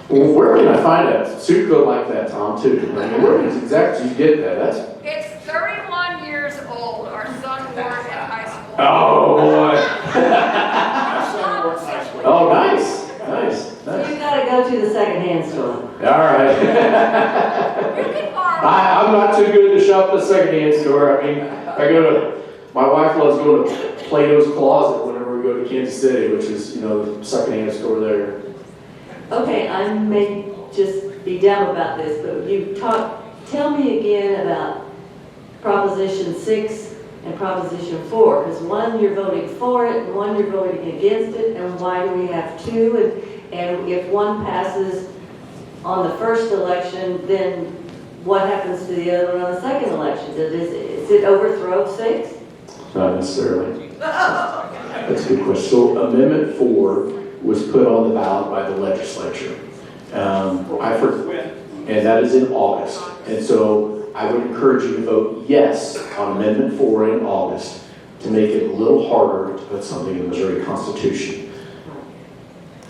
Well, where can I find a suit coat like that, Tom, too? I mean, where is exactly you get that? It's 31 years old. Our son wore it in high school. Oh, boy. Oh, nice. You gotta go to the secondhand store. All right. I'm not too good to shop at the secondhand store. I mean, my wife loves going to Plato's Closet whenever we go to Kansas City, which is, the secondhand store there. Okay, I may just be dumb about this, but tell me again about Proposition 6 and Proposition 4, because one you're voting for it, and one you're voting against it, and why do we have two? And if one passes on the first election, then what happens to the other one on the second election? Is it overthrow 6? Not necessarily. That's a good question. So Amendment 4 was put on the ballot by the legislature. And that is in August. And so I would encourage you to vote yes on Amendment 4 in August to make it a little harder to put something in the Missouri Constitution.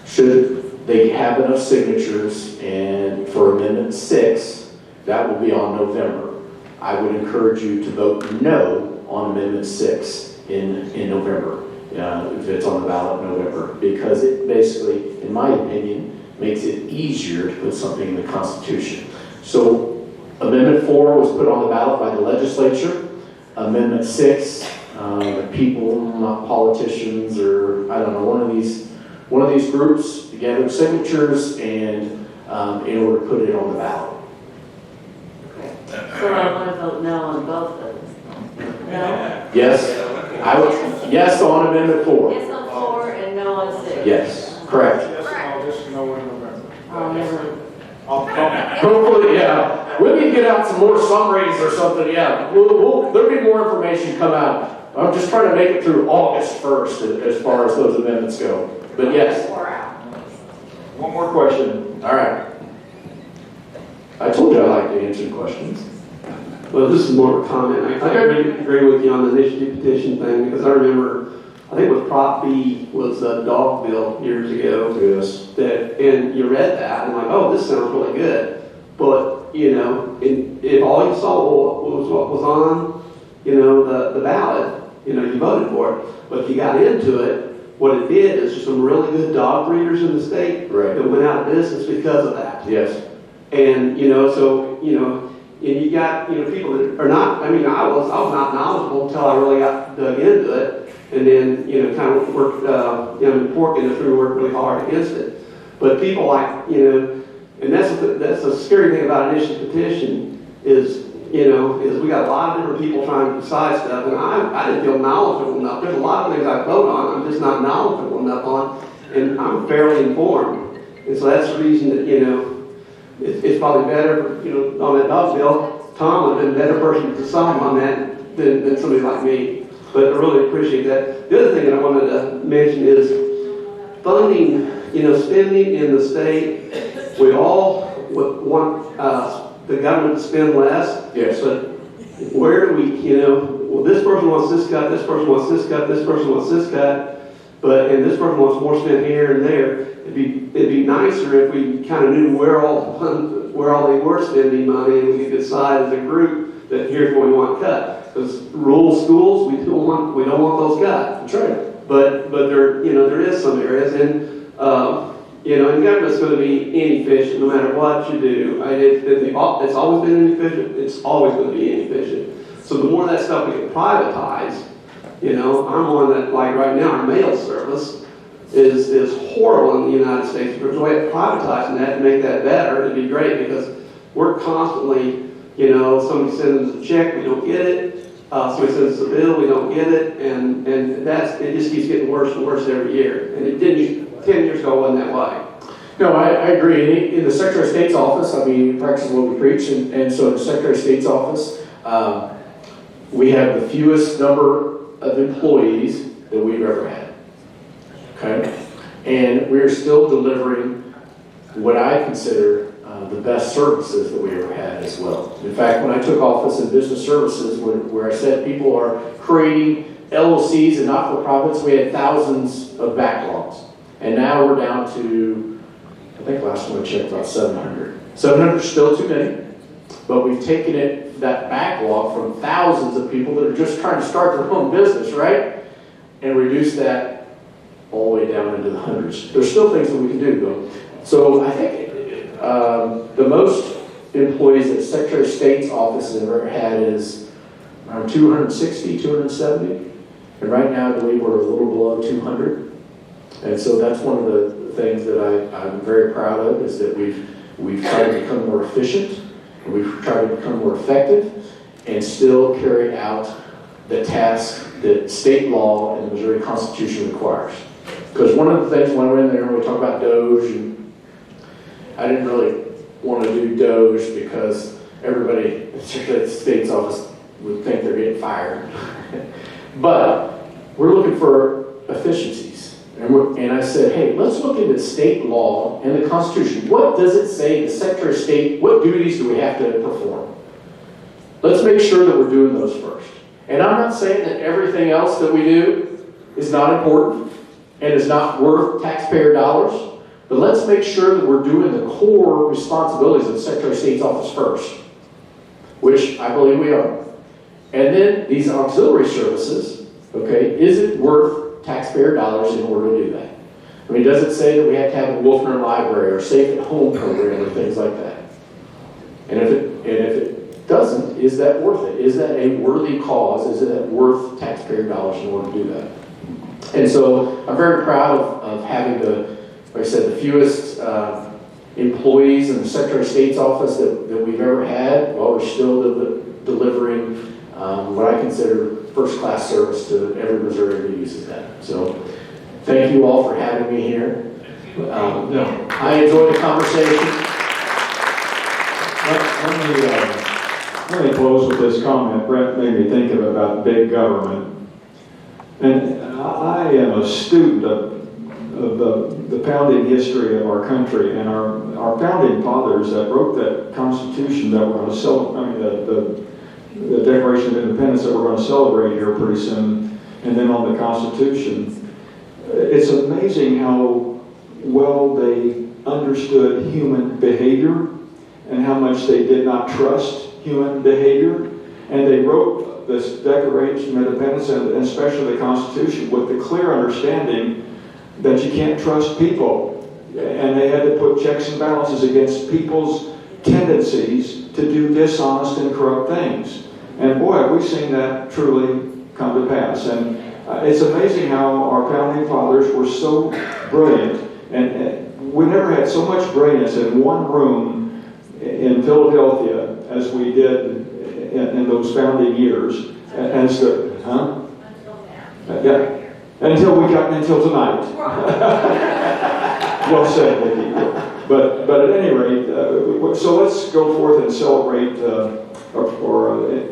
Should they have enough signatures and for Amendment 6, that will be on November. I would encourage you to vote no on Amendment 6 in November. If it's on the ballot in November, because it basically, in my opinion, makes it easier to put something in the Constitution. So Amendment 4 was put on the ballot by the legislature. Amendment 6, the people, not politicians, or I don't know, one of these groups gathered signatures and in order to put it on the ballot. Okay. So I want to vote no on both of them. No? Yes. I would yes on Amendment 4. Yes on 4 and no on 6. Yes, correct. Yes, no in November. Oh, never. Hopefully, yeah. We need to get out some more summaries or something. Yeah, there'll be more information come out. I'm just trying to make it through August 1st as far as those amendments go. But yes. One more question. All right. I told you I like to answer questions. Well, this is more of a comment. I agree with you on the initiative petition thing, because I remember, I think it was Prop B was a dog bill years ago. Yes. And you read that, and like, oh, this sounds really good. But, if all you saw was what was on, the ballot, you voted for it. But if you got into it, what it did is some really good dog breeders in the state that went out of business because of that. Yes. And, and you got, people that are not, I was not knowledgeable until I really got dug into it, and then, kind of worked, the pork industry worked really hard against it. But people like, and that's a scary thing about initiative petition is we got a lot of different people trying to decide stuff, and I didn't feel knowledgeable enough. There's a lot of things I vote on, I'm just not knowledgeable enough on, and I'm fairly informed. And so that's the reason that, it's probably better, on that dog bill, Tom would have been a better person to decide on that than somebody like me. But I really appreciate that. The other thing that I wanted to mention is funding, spending in the state. We all want the government to spend less. Yes. But where do we, this person wants this cut, this person wants this cut, this person wants this cut, and this person wants more spent here and there. It'd be nicer if we kind of knew where all they were spending money, and we could decide as a group that here's what we want cut. Because rural schools, we don't want those cut. That's right. But there is some areas, and government's going to be inefficient no matter what you do. It's always been inefficient. It's always going to be inefficient. So the more of that stuff we can privatize, I'm one that, like right now, our mail service is horrible in the United States. If there's a way of privatizing that to make that better, it'd be great, because we're constantly, somebody sends us a check, we don't get it. Somebody sends us a bill, we don't get it, and it just keeps getting worse and worse every year. And it didn't. 10 years ago, it wasn't that way. No, I agree. In the Secretary of State's office, I mean, practice what we preach, and so in the Secretary of State's office, we have the fewest number of employees that we've ever had. Okay? And we're still delivering what I consider the best services that we ever had as well. In fact, when I took office in business services, where I said people are creating LLCs and not-for-profits, we had thousands of backlogs. And now we're down to, I think last time I checked, about 700. 700 is still too many, but we've taken that backlog from thousands of people that are just trying to start their own business, right? And reduce that all the way down into the hundreds. There's still things that we can do, though. So I think the most employees that Secretary of State's office has ever had is around 260, 270. And right now, I believe we're a little below 200. And so that's one of the things that I'm very proud of, is that we've tried to become more efficient, and we've tried to become more effective, and still carry out the task that state law and the Missouri Constitution requires. Because one of the things when we're in there, we talk about Doge, and I didn't really want to do Doge because everybody at the state's office would think they're getting fired. But we're looking for efficiencies. And I said, hey, let's look into state law and the Constitution. What does it say, the Secretary of State, what duties do we have to perform? Let's make sure that we're doing those first. And I'm not saying that everything else that we do is not important and is not worth taxpayer dollars, but let's make sure that we're doing the core responsibilities of the Secretary of State's office first, which I believe we are. And then these auxiliary services, okay, is it worth taxpayer dollars in order to do that? I mean, does it say that we have to have a Wolfner Library or Safe at Home program or things like that? And if it doesn't, is that worth it? Is that a worthy cause? Is it worth taxpayer dollars in order to do that? And so I'm very proud of having like I said, the fewest employees in the Secretary of State's office that we've ever had, while we're still delivering what I consider first-class service to every Missourian who uses that. So thank you all for having me here. I enjoyed the conversation. Let me close with this comment. Brett made me think about big government. And I am a student of the founding history of our country, and our founding fathers that wrote that Constitution that we're going to celebrate, the Declaration of Independence that we're going to celebrate here pretty soon, and then on the Constitution. It's amazing how well they understood human behavior and how much they did not trust human behavior. And they wrote this Declaration of Independence and especially the Constitution with the clear understanding that you can't trust people. And they had to put checks and balances against people's tendencies to do dishonest and corrupt things. And boy, we've seen that truly come to pass. And it's amazing how our founding fathers were so brilliant. And we never had so much brilliance in one room in Philadelphia as we did in those founding years. Until tonight. Well said, Vicki. But at any rate, so let's go forth and celebrate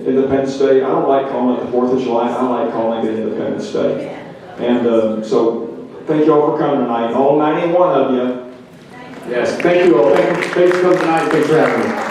Independence Day. I don't like calling it the 4th of July. I like calling it Independence Day. And so thank you all for coming tonight. All 91 of you. Yes, thank you all. Thanks for coming tonight. Thanks for having me.